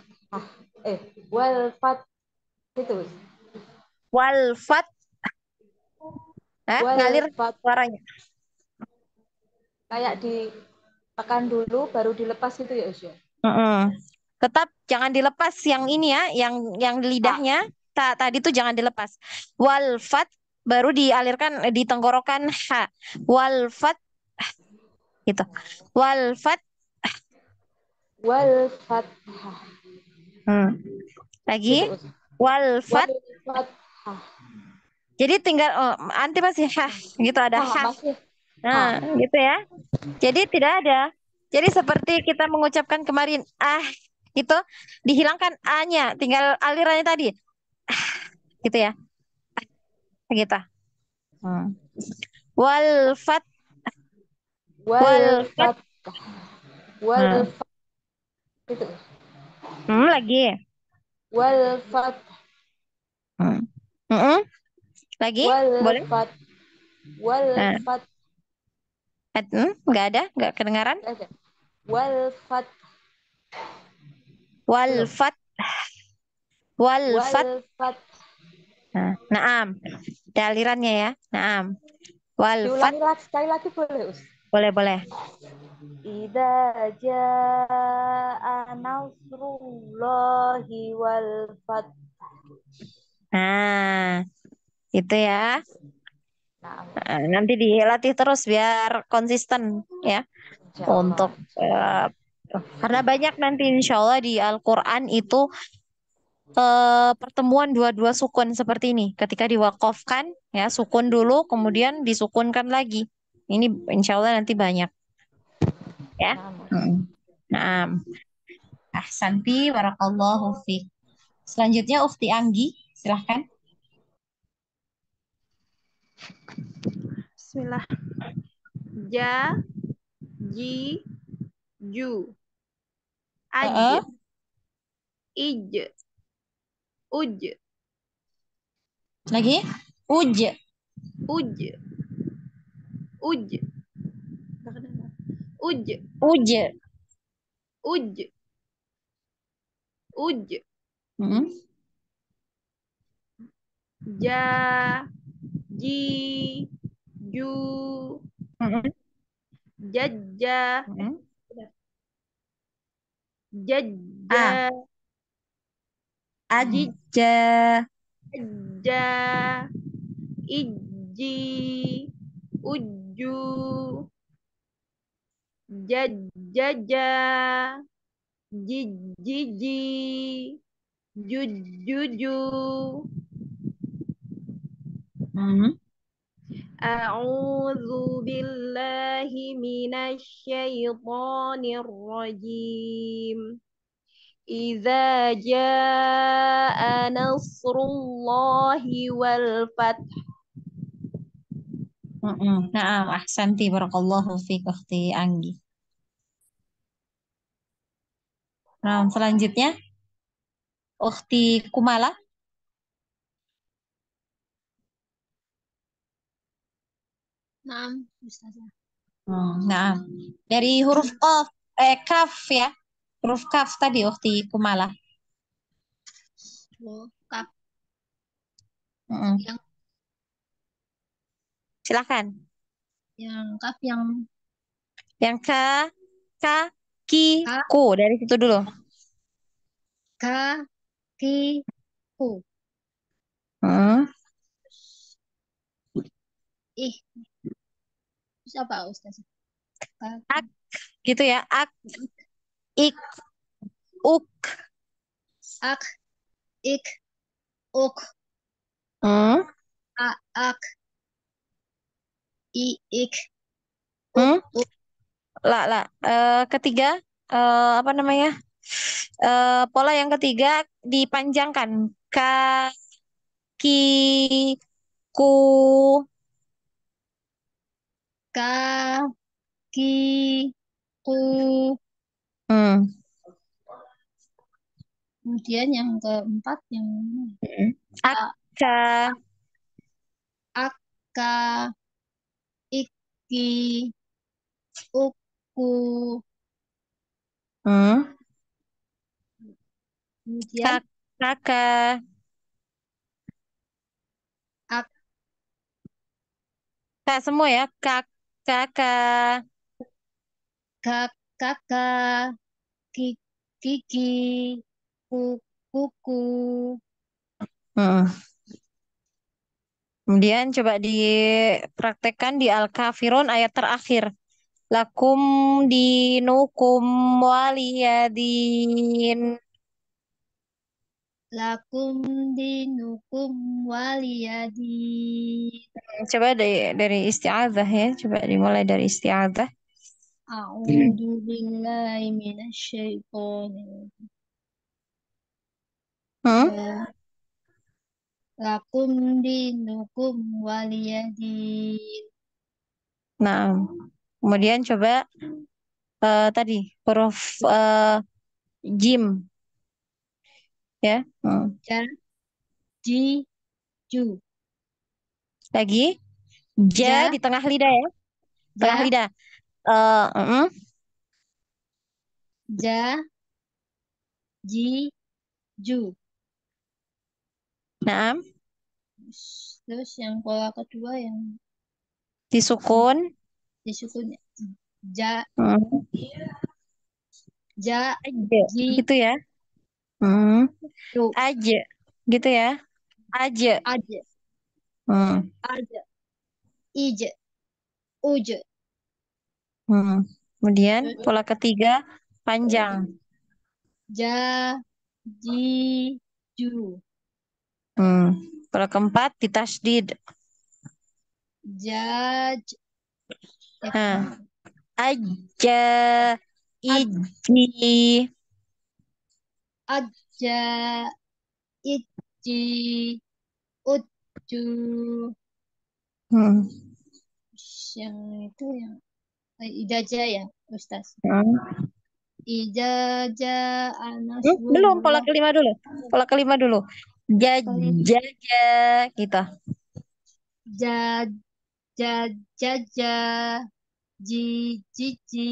Wal fath itu. Wal fat. Ngalir Wal fath. suaranya. Kayak ditekan dulu baru dilepas itu ya, Us, ya. Tetap jangan dilepas yang ini ya, yang lidahnya tadi tuh jangan dilepas. Wal fat baru dialirkan di tenggorokan H. Wal fat gitu. Wal fat. Wal fath. Lagi Gitu, Us. wal fat. Wal fath. Jadi tinggal anti masih gitu ada Masih. Nah, gitu ya. Jadi tidak ada. Jadi seperti kita mengucapkan kemarin gitu, dihilangkan a-nya, tinggal alirannya tadi. Gitu ya. Gitu. Wal fat. Wal fath. Wal fath. Gitu. Lagi. Wal fath. Lagi, Wal boleh? fath. Wal fath. Nggak kedengaran. Wal fath. Wal fat. Wal fat. Wal fath. Nah, naam. Ada alirannya ya. Naam. Wal fat. Diulangi lagi sekali lagi boleh, Us? Boleh, boleh. Idza jaa nasrullahi wal fath. Nah, itu ya. Nah, Nanti dilatih terus biar konsisten ya insya untuk Allah. karena banyak nanti insya Allah di Al-Quran itu pertemuan dua-dua sukun seperti ini. Ketika diwakafkan ya sukun dulu kemudian disukunkan lagi. Ini insya Allah nanti banyak ya. Nah, Mas. Nah, ahsanti barakallahu fiik. Selanjutnya Ufti Anggi, silahkan. Bismillah. Ja, ji, ju. Aj, Heeh. ij, uj, Lagi uj. uj, uj. Uj, Uj. uj, uj. Hmm. Ja, ji, ju, Hmm. jajja, Hmm. jajja, A. jij, Aja. ajja, ijji, ujju, jajjaja, jijiji, jujjuju. Hmm. أعوذ بالله من الشيطان الرجيم إذا جاء نصر الله والفتح. Nah, ahsanti barakallahu fiik Ukhti Anggi. Nah, selanjutnya Ukhti Kumala. Naam, Ustazah. Nah, dari huruf kaf, kaf ya. Huruf kaf tadi Ukhti Kumala. Oh, kap Mm-mm. yang Silakan. kap yang Yang ka, ka, ki, ka ku dari situ dulu. ka ki ku. Hmm. Ih, terus apa Ustazah? Ka, Ak gitu ya. Ak, ik, uk. ak, ik, uk, Hmm. a, ak, i, ik, uk, Hmm. uk. Lah. Ketiga, apa namanya? Pola yang ketiga dipanjangkan. Ka, ki, ku. Ka, ki, ku. Hmm. Kemudian yang keempat yang Ak, a, ka. ak, ka, iki, uku. Hmm. Kemudian Kak, kakak. ak, Kak semua ya. Kak, kakak. kak, kakak, ki, kiki, ku, kuku. Hmm. Kemudian coba dipraktekkan di Al-Kafirun ayat terakhir. Lakum dinukum waliyadin. Lakum dinukum waliyadin. Coba dari isti'adzah ya. Coba dimulai dari isti'adzah. A'udzu billahi minasyaitonir Hmm? rajim. Lakum dinukum waliyadin. Nah, kemudian coba tadi huruf jim ya. Ja, ji, ju. Lagi ja Ja, di tengah lidah ya. Tengah ja, lidah. Mm-mm. ja, ji, ju. Nah, Terus yang pola kedua yang Disukun. disukun ja, Hmm. ja, Aja. ji, Gitu ya. Hmm. ju, Aja. Gitu ya. Aja. aja, Hmm. aja, ije, uje. Hmm. Kemudian Terus pola ketiga panjang. ja, ji, ju, Hmm. Pola keempat ditasdid. ja, Nah, aja, ad, iji. aja, iji, uju. Hmm. Yang itu yang idaja ya, Ustaz. Hmm. Ijaja Belum, pola anasrullah kelima dulu. Pola kelima dulu. kalim Jaja, gitu. ja ja jaja ji ji ji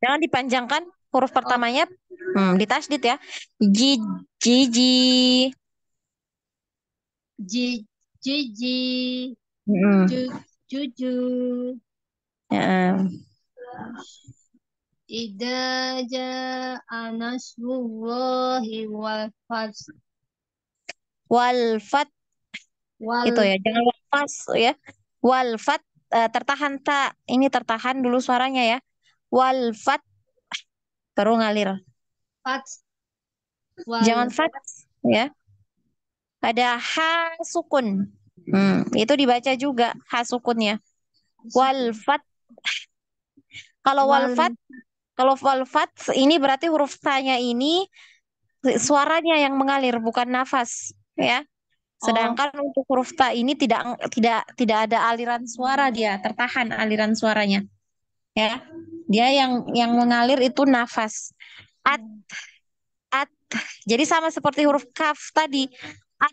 Jangan dipanjangkan huruf oh pertamanya. Ditasdid ya. Ji, jiji. ji ji ji ju Hmm. juju Ya. ida ja anasrullahi wal fas Walfat, gitu wal ya. Jangan lepas ya. Walfat, tertahan tak. Ini tertahan dulu suaranya ya. Walfat, baru ngalir. fat Jangan wal fat ya. Ada ha sukun. Itu dibaca juga ha sukunnya. Walfat. Kalau wal walfat, kalau walfat ini berarti huruf ta-nya ini suaranya yang mengalir bukan nafas, ya. oh Sedangkan untuk huruf ta ini tidak ada aliran suara, dia tertahan aliran suaranya, ya. Dia yang mengalir itu nafas. At, at. Jadi sama seperti huruf kaf tadi. At.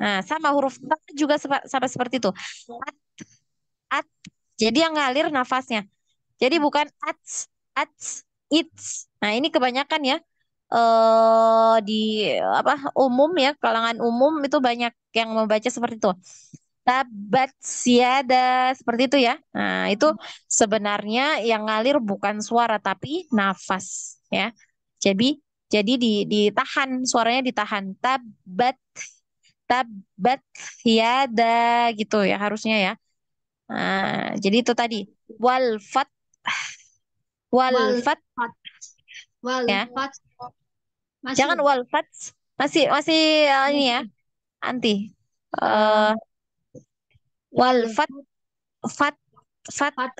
Nah, sama huruf ta juga sama seperti itu. At, at. Jadi yang ngalir nafasnya. Jadi bukan ats, its. Nah, ini kebanyakan ya di apa umum ya, kalangan umum itu banyak yang membaca seperti itu. Tabat siada seperti itu ya. Nah, itu sebenarnya yang ngalir bukan suara tapi nafas ya. Jadi ditahan, suaranya ditahan. Tabat siada gitu ya harusnya ya. Nah, jadi itu tadi walfat wal walfat fat wal ya. fat masih Jangan walfat. Masih masih ini ya, masih anti. eh eh wal walfat fat fat. fat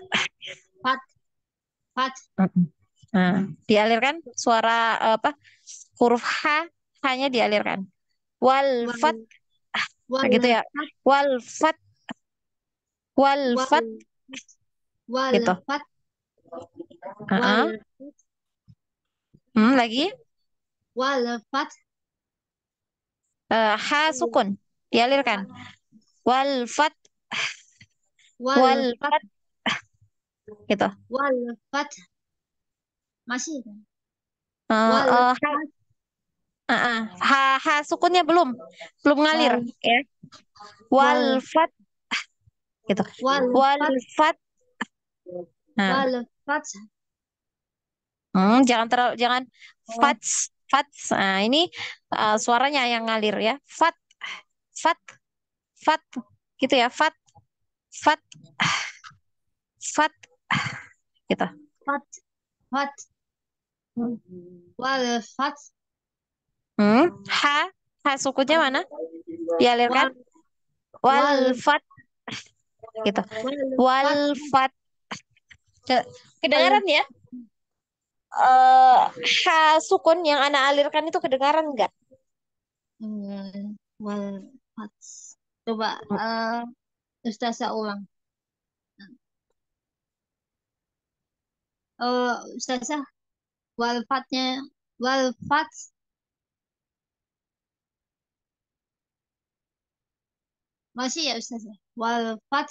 fat fat Mm-mm. Nah, dialirkan suara apa? Huruf H, hanya dialirkan. wal Walfat, nah wal gitu ya. fat Walfat, walfat wal wal gitu. fat wal Heeh. Lagi wal fat H sukun, dialirkan. Walfat, wal fat walfat gitu. wal fat masih kan? Eh, Wal eh, fat H, H sukunnya belum ngalir wal ya. wal Walfat gitu. wal fat Walfat. Nah, wal fat jangan oh fats fats. Nah, ini suaranya yang ngalir ya. Fat fat fat gitu ya. Fat fat fat gitu. fat fat wal fat H, H sukunya mana? Dialirkan. wal wal Walfat gitu. wal fat Walfat. wal Kedengaran ya? H sukun yang anak alirkan itu kedengaran nggak? wal fat coba Ustazah ulang Ustazah wal fatnya wal fat masih ya Ustazah wal fat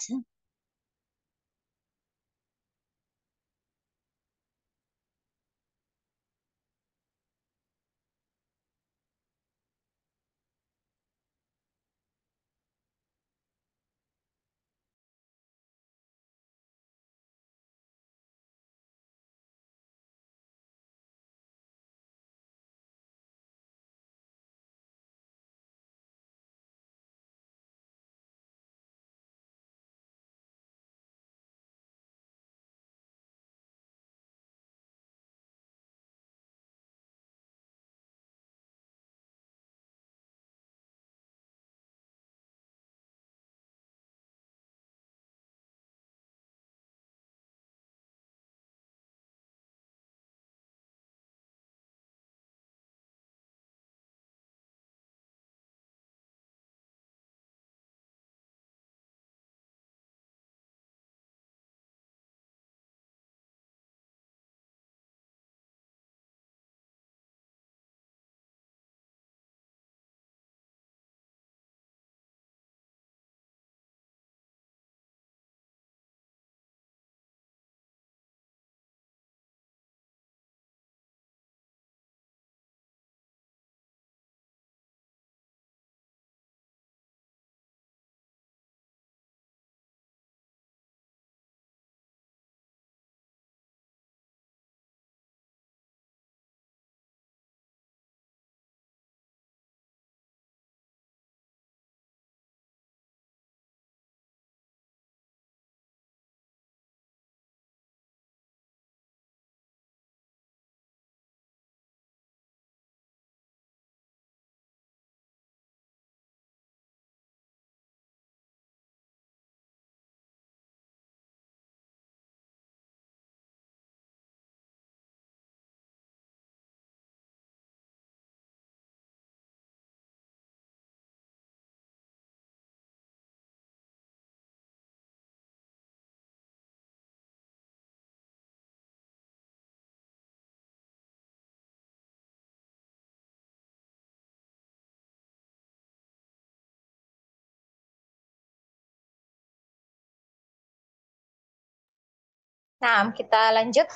Nah, kita lanjut.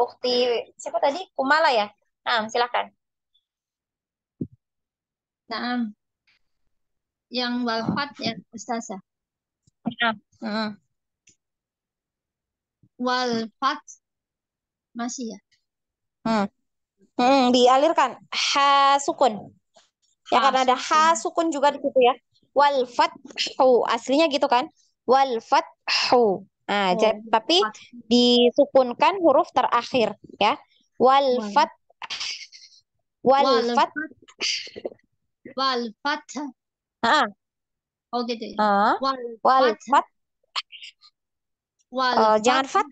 Ukti siapa tadi? Kumala ya. Nah, silakan. Nah, yang wafat ya Ustazah. Nah, hmm. Wal-fat masih ya. Dialirkan ha sukun. Ya karena ada ha Sukun. sukun juga di situ ya. Wal fathu aslinya gitu kan. Wal fathu. Nah, Oh, tapi fat. disukunkan huruf terakhir ya. Wal Wal. fat wal fat. Wal-fat. Wal-fat. Ah, Oh gitu ya. ah. Wal Wal-fat. fat. Wal-fat. Jangan fat.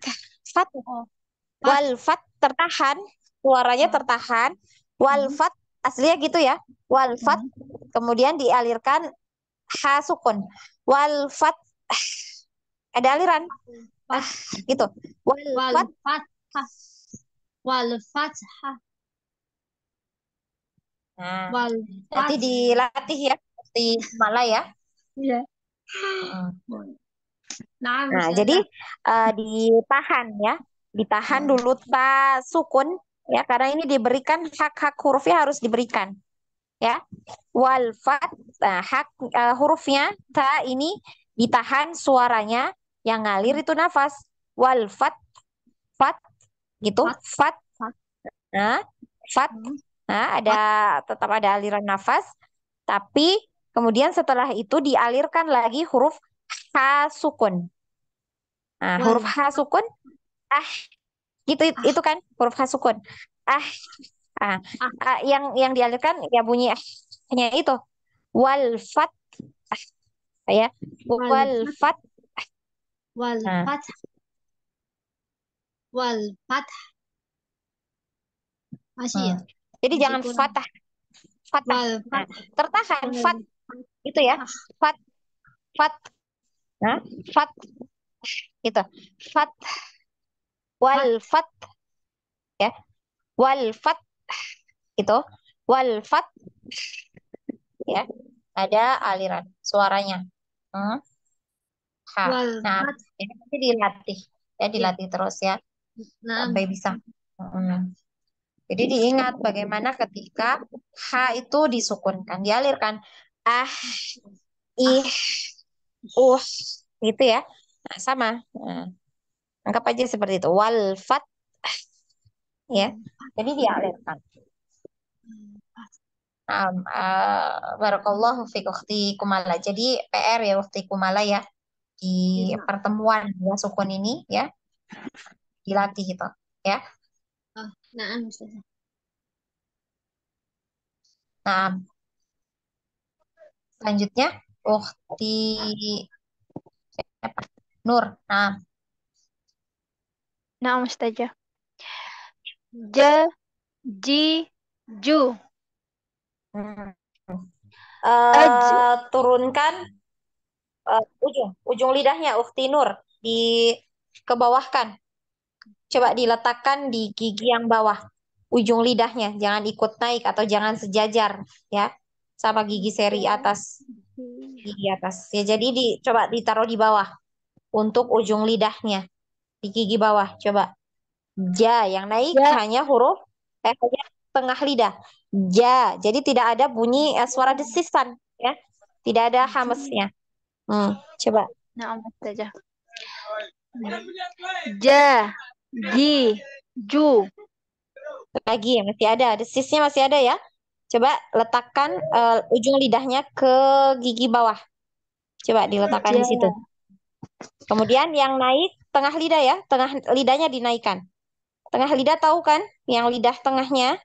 Fat. Oh, fat. Wal fat tertahan. Suaranya tertahan. Wal fat aslinya gitu ya. Wal fat. Kemudian dialirkan ha sukun. Wal fat. Ada aliran. Fat. Gitu. Wal fat. Wal-fat. Wal-fat. Nah, nanti Wal-fat. dilatih ya di malah ya. Iya. Nah, Nah, Ustazah. jadi ditahan ya, ditahan dulu ta sukun ya, karena ini diberikan hak-hak hurufnya harus diberikan ya. Wal fat, nah, hak hurufnya ta ini ditahan suaranya, yang ngalir itu nafas. Wal fat, fat gitu, Fat. fat, Fat. nah, fat, nah ada tetap ada aliran nafas, tapi kemudian setelah itu dialirkan lagi huruf ha sukun. Nah, huruf Wal. H sukun, ah, gitu itu kan huruf H sukun. Ah, ah, Ah. yang dialirkan ya bunyi nya itu. Wal fat, ya. Wal Wal-fat. fat. Nah, Wal-fat. Wal-fat. Masih ya. jadi Masih jangan kurang. fatah, fatah. Nah, Wal-fat. tertahan fat itu ya. Fat, fat. Nah, fat gitu. Fat, wal fat ya. Wal fat itu. Wal fat ya. Ada aliran suaranya. Hmm. Ha. Nah, Wal-fat. ini nanti dilatih ya, dilatih terus ya Nah, sampai bisa. Jadi diingat bagaimana ketika H itu disukunkan, dialirkan ah, ih, gitu ya. Nah, sama. Nah, anggap aja seperti itu. Wal fat ya. Jadi dialirkan. Barakallahu fiik ukhti Kumala. Jadi PR ya ukhti Kumala ya, di Iya. pertemuan ya sukun ini ya dilatih gitu ya. Nah, Ustazah. Nah, selanjutnya ukhti Nur. Nah, Nah, Ustazah. Ja, ji, ju. Aj. turunkan ujung lidahnya ukhti Nur di ke bawahkan. Coba diletakkan di gigi yang bawah. Ujung lidahnya jangan ikut naik atau jangan sejajar ya sama gigi seri atas, gigi atas. Ya jadi coba ditaruh di bawah untuk ujung lidahnya di gigi bawah. Coba ja yang naik Ja. hanya huruf hanya tengah lidah. Ja. Jadi tidak ada bunyi suara desisan ya. Tidak ada hamesnya. Coba. Nah, Ustazah. Ja, ji, ju. Lagi masih ada, desisnya masih ada ya. Coba letakkan ujung lidahnya ke gigi bawah. Coba diletakkan di situ. Kemudian yang naik tengah lidah ya, tengah lidahnya dinaikkan. Tengah lidah tahu kan? Yang lidah tengahnya,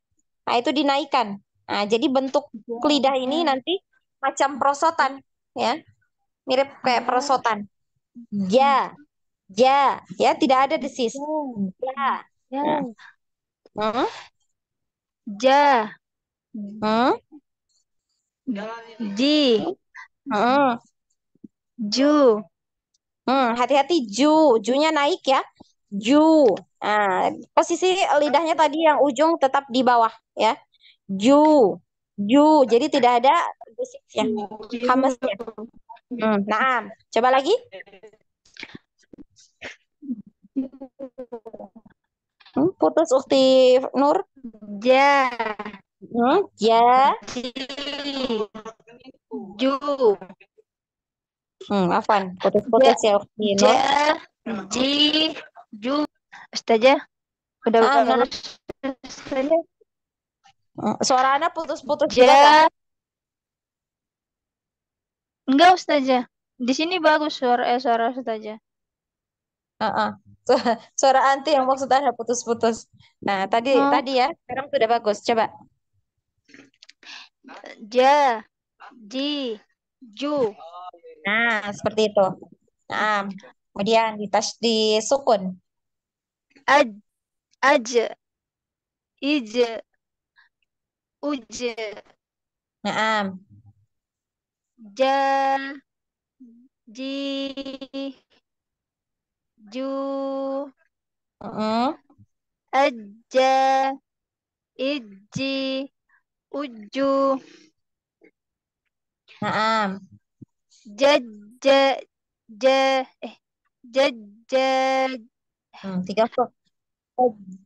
nah itu dinaikkan. Nah, jadi bentuk lidah ini nanti macam perosotan ya. Mirip kayak perosotan. Ja, ja, ya tidak ada desis. Ja. Ja. Hmm? Ja, Hmm? ji, Hmm. ju. Hati-hati ju, junya naik ya. Ju. Nah, posisi lidahnya tadi yang ujung tetap di bawah ya. Ju. Ju. Jadi tidak ada desisnya, hamesnya. Nah, coba lagi. Putus Ukti Nur. Ja. Ja. Ji. Ju. Afwan. Ja. Putus-putus ya Ukti Nur. Ja. Ji. Ju. Ustazah, udah Nah. bagus. Ustazah. Suara Ana putus-putus juga kah? Ja. Enggak, Ustazah. Di sini bagus suara Ustazah. Heeh. Suara anti yang maksud Ana putus-putus. Nah, tadi Oh. tadi ya, sekarang sudah bagus. Coba. Ja. Ji. Ju. Nah, seperti itu. Nah, kemudian di sukun. Aj. Aj. Ij. Uj. Nah, Ja. Ji. Ju. Aja. Iji. Uju. nah, Jaja. Ja. Jaja. tiga huruf.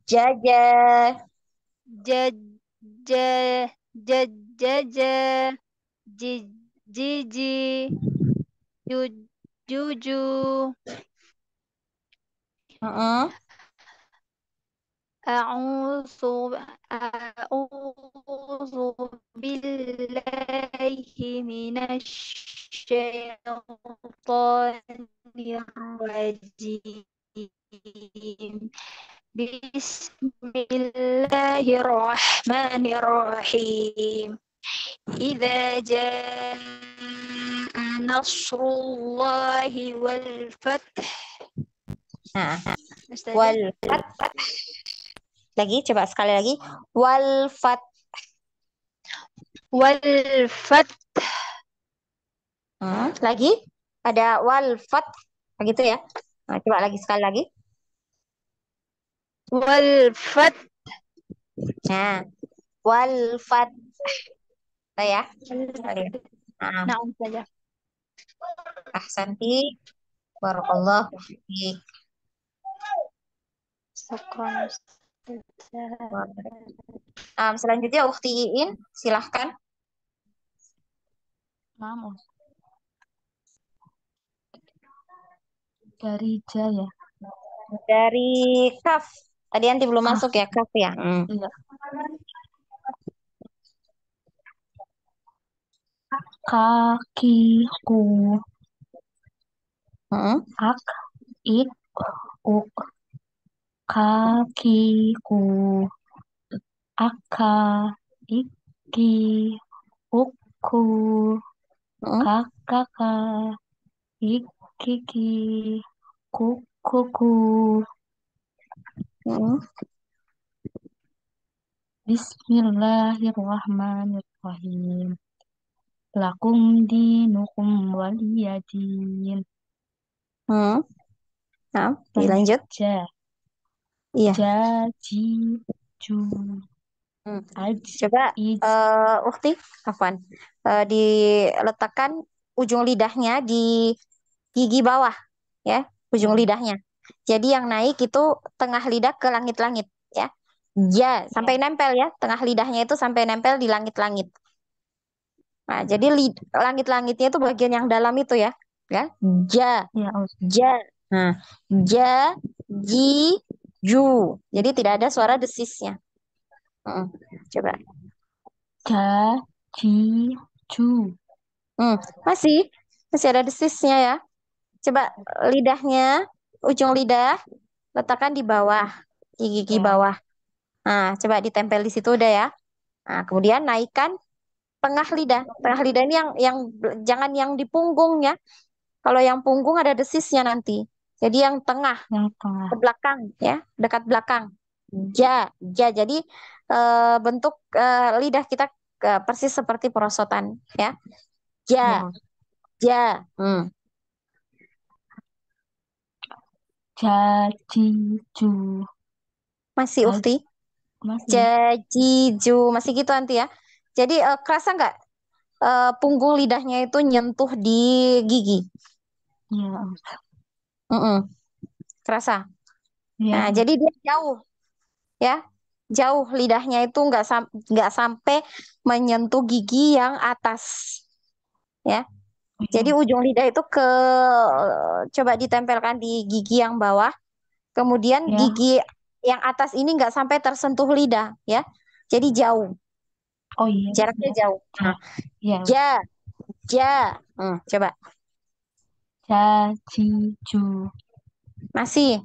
Jajah. Jaja. Jajaja. Jiji. Juju. أعوذ أعوذ بالله من الشيطان الرجيم بسم الله الرحمن الرحيم إذا جاء نصر الله والفتح. Nah, Ustazah? wal fat. Lagi, coba sekali lagi. Wal fat. والفتح. Lagi, ada wal fat. Begitu ya. Nah, coba lagi sekali lagi. والفتح. Nah, wal fat. Ya. Sekali. Nah, نعم saja. ahsanti. Barakallahu fiik. Syukran. Selanjutnya Ukti Iin, silahkan. Namun. Dari Jaya. Dari kaf. Tadi nanti belum masuk ya kaf ya. Iya. Kakiku. Ak. Ik. Uk. Kakiku. Aka. Iki. Ukku. Kakaka. Ikiki. Kukuku. Bismillahirrahmanirrahim. Lakum dinukum waliyadin. Nah, dilanjut. Iya. Jaji. Ju. Coba Ukti, Afwan, diletakkan ujung lidahnya di gigi bawah, ya, ujung lidahnya. Jadi yang naik itu tengah lidah ke langit-langit, ya. Ja, sampai nempel ya, tengah lidahnya itu sampai nempel di langit-langit. Nah, jadi langit-langitnya itu bagian yang dalam itu ya, ya. Ja, ja. Nah, ja, ji, ju. Jadi tidak ada suara desisnya. Coba. Ja, ji, ju. Masih ada desisnya ya. Coba lidahnya, ujung lidah letakkan di bawah, di gigi bawah. Nah, coba ditempel di situ udah ya. Nah, kemudian naikkan tengah lidah. Tengah lidah ini yang jangan yang di punggung ya. Kalau yang punggung ada desisnya nanti. Jadi yang tengah, ke belakang ya, dekat belakang. Ja, ja. Jadi bentuk lidah kita persis seperti perosotan ya. Ja, ja. Jajiju. Masih Ukti? Masih. Jajiju. Masih gitu nanti ya. Jadi kerasa nggak punggung lidahnya itu nyentuh di gigi? Iya. Kerasa? Nah, Ya. jadi dia jauh ya. Jauh lidahnya itu nggak sampai menyentuh gigi yang atas ya. Oh, Jadi iya. ujung lidah itu coba ditempelkan di gigi yang bawah, kemudian Ya. gigi yang atas ini nggak sampai tersentuh lidah ya. Jadi jauh, Oh iya. jaraknya Ya. jauh. Ja. Nah, Ya. ja, ja. Coba Ja. Ji. Ju. masih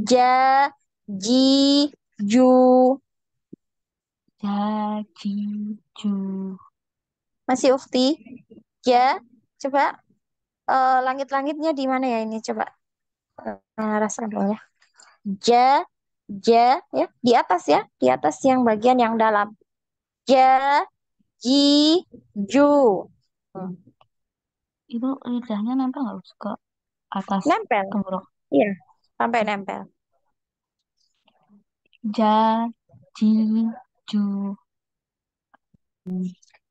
ja, ji, ju. Ja. Ji. Ju. Masih ukti. Ja, coba langit-langitnya di mana ya ini coba rasakan dulu ya. Ja, ja ya di atas ya, di atas yang bagian yang dalam. Ja, ji, ju. Hmm. Itu lidahnya nempel nggak Us, ke atas Nempel. tenggorok? Iya, sampai nempel. Ja. Ji. Ju.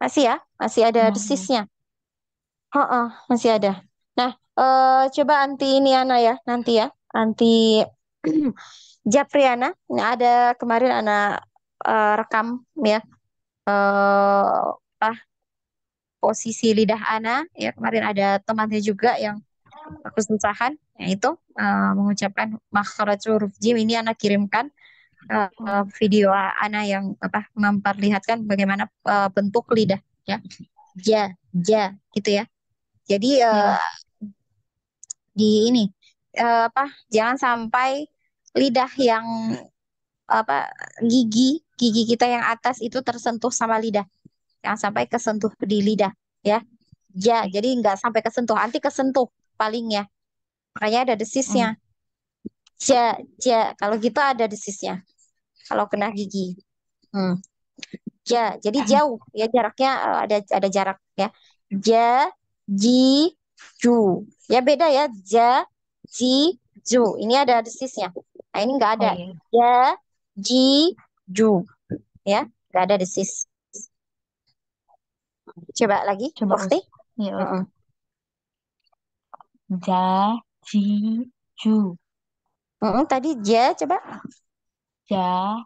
Masih ya, masih ada Masih. desisnya. Heeh, masih ada. Nah, coba anti ini Ana ya, nanti ya, anti Japriana. Nah, ada kemarin anak rekam ya, apa posisi lidah Ana ya. Kemarin ada temannya juga yang kesusahan, yaitu mengucapkan makhraj huruf jim. Ini Ana kirimkan video Ana yang apa memperlihatkan bagaimana bentuk lidah ya, ja, ja, gitu ya. Jadi Ya. di ini apa jangan sampai lidah yang apa gigi kita yang atas itu tersentuh sama lidah, jangan sampai kesentuh di lidah ya. Ja, jadi nggak sampai kesentuh, anti kesentuh paling ya, makanya ada desisnya. Hmm. Ja, ja, kalau gitu ada desisnya kalau kena gigi. Hmm. Ja, jadi jauh ya jaraknya, ada jarak ya. Ja, ji, ju. Ya beda ya. Ja, ji, ju. Ini ada desisnya. Nah, ini nggak Oh ada. iya. Ja, ji, ju. Ya, nggak ada desis. Coba lagi, Coba Ukti. Us. Ya Us. Mm-mm. Ja. Ji. Ju. Tadi ja, coba. Ja.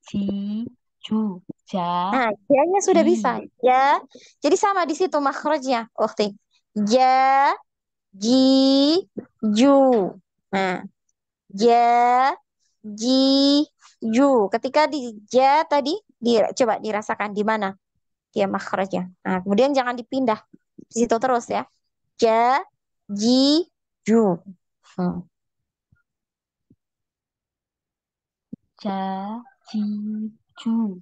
Ji. Ju. Ja. Nah, ja-nya sudah bisa. Ji. Ja. Jadi sama di situ makhrajnya, Ukti. Ja, ji, ju. Nah, ja, ji, ju. Ketika di ja tadi, coba dirasakan di mana dia makhrajnya. Nah, kemudian jangan dipindah di situ terus ya. Ja, ji, ju. Hmm. Ja. Ji. Ju.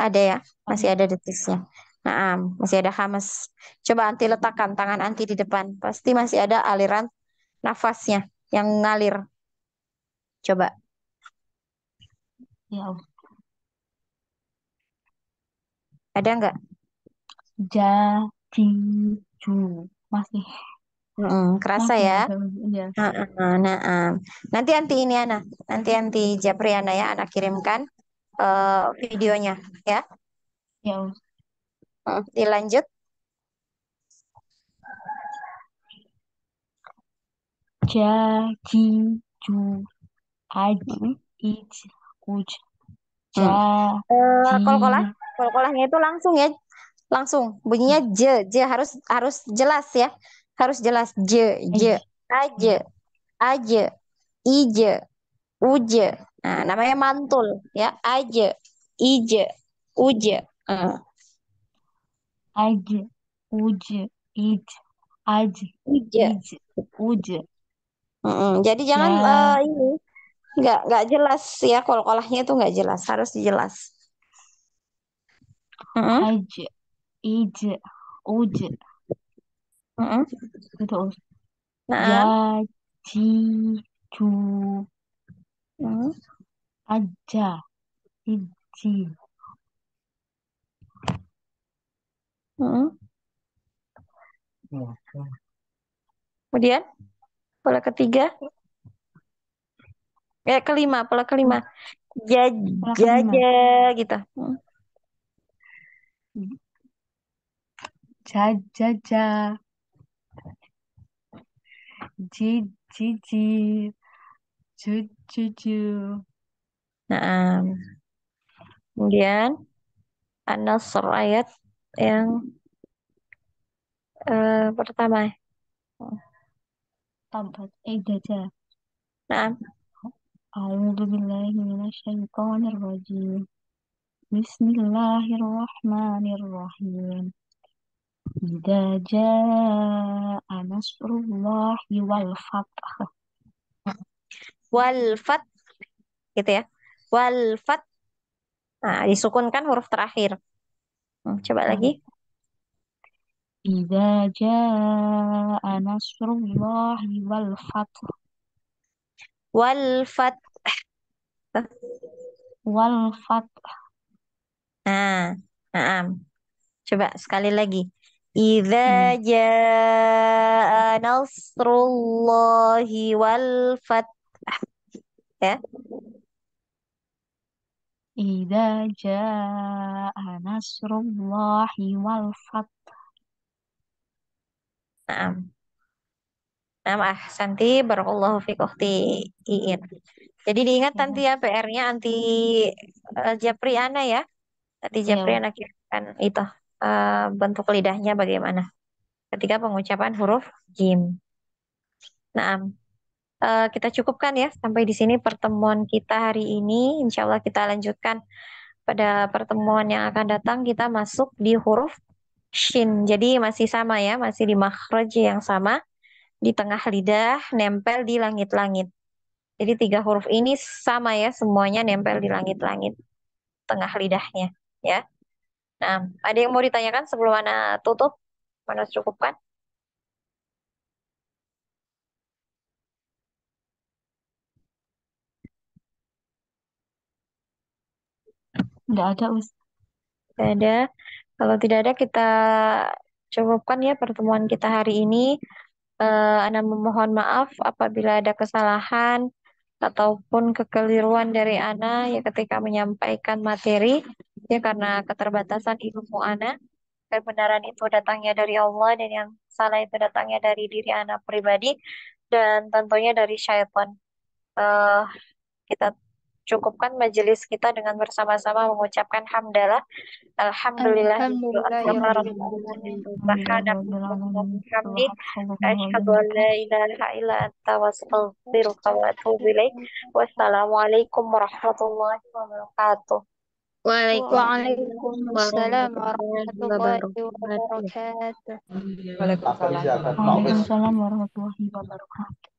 Ada ya, masih Ada. ada detisnya. Nah, masih ada hamas. Coba anti letakkan tangan anti di depan. Pasti masih ada aliran nafasnya yang ngalir. Coba, Ya Us. ada nggak? Ja. Ji. Ju. Masih. Kerasa Masih ya. ada. Ya. Nah, nanti anti ini Ana, nanti anti Japriana ya, Ana kirimkan videonya ya. Ya Us. Dilanjut. Ja. Ji. Ju. Aj. Mm, Ij. Uj. Ja. mm. Ji. Kol-kolah, kol-kolahnya itu langsung ya, langsung bunyinya je, je harus harus jelas ya, harus jelas je, je, Ej. aje, aje, ije, uje. Nah, namanya mantul ya, aje, ije, uje. Eh, Aj. Uj. Ij. Aj. ije. Ij. Uj. Jadi jangan Ja. ini nggak jelas ya, kol-kolahnya itu nggak jelas, harus jelas. Mm-mm, Aj. Ij. Uj. mm-mm. Gitu Us. Ja. Nah, Ji. Ju. mm, Aja. Iji. mm. Kemudian pola ketiga, pola kelima, Pola kelima. jaja gitu. Ja. Ja. Ja. Ji. Ji. Ji. Tujuh. Nah, kemudian An-Nasr ayat yang pertama. Tabat. Daja. Nah, A'udzu billahi minasyaitonir rajim. Bismillahirrahmanirrahim. Idza jaa nasrullahi wal fath. wal fat gitu ya. Wal fat. Nah, disukunkan huruf terakhir. Coba lagi. Idza jaa nasrullahi wal fath. Wal fat. Wal fath. Nah, nah, coba sekali lagi. Idza Hmm. jaa nasrullahi wal fat. Ya. Idza jaa nasrullahi wal fath. Nah, nah, Santi barakallahu fiik ukhti Iin. Jadi diingat nanti ya PR-nya anti Japriana ya. Nanti Ya, Japriana kirimkan itu bentuk lidahnya bagaimana ketika pengucapan huruf jim. Nah, kita cukupkan ya sampai di sini pertemuan kita hari ini. Insya Allah kita lanjutkan pada pertemuan yang akan datang. Kita masuk di huruf shin. Jadi masih sama ya, masih di makhraj yang sama, di tengah lidah, nempel di langit-langit. Jadi tiga huruf ini sama ya, semuanya nempel di langit-langit tengah lidahnya. Ya. Nah, ada yang mau ditanyakan sebelum Ana tutup? Mana cukupkan? nggak ada Us. Tidak ada. Kalau tidak ada, kita cukupkan ya pertemuan kita hari ini. Ana memohon maaf apabila ada kesalahan ataupun kekeliruan dari Ana ya ketika menyampaikan materi ya karena keterbatasan ilmu Ana. Kebenaran itu datangnya dari Allah dan yang salah itu datangnya dari diri Ana pribadi dan tentunya dari syaitan. Eh, kita cukupkan majelis kita dengan bersama-sama mengucapkan hamdalah. Alhamdulillah Alhamdulillahirabbil alamin. Alhamdulillahirabbil Subhanakallahumma wa alamin. bihamdik asyhadu an la Subhanallah. ilaha illa anta wa astaghfiruka wa atubu ilaik. Wassalamualaikum warahmatullahi wabarakatuh. Waalaikumsalam Waalaikumsalam warahmatullahi warahmatullahi wabarakatuh. wabarakatuh. Waalaikumsalam. Waalaikumsalam warahmatullahi wabarakatuh.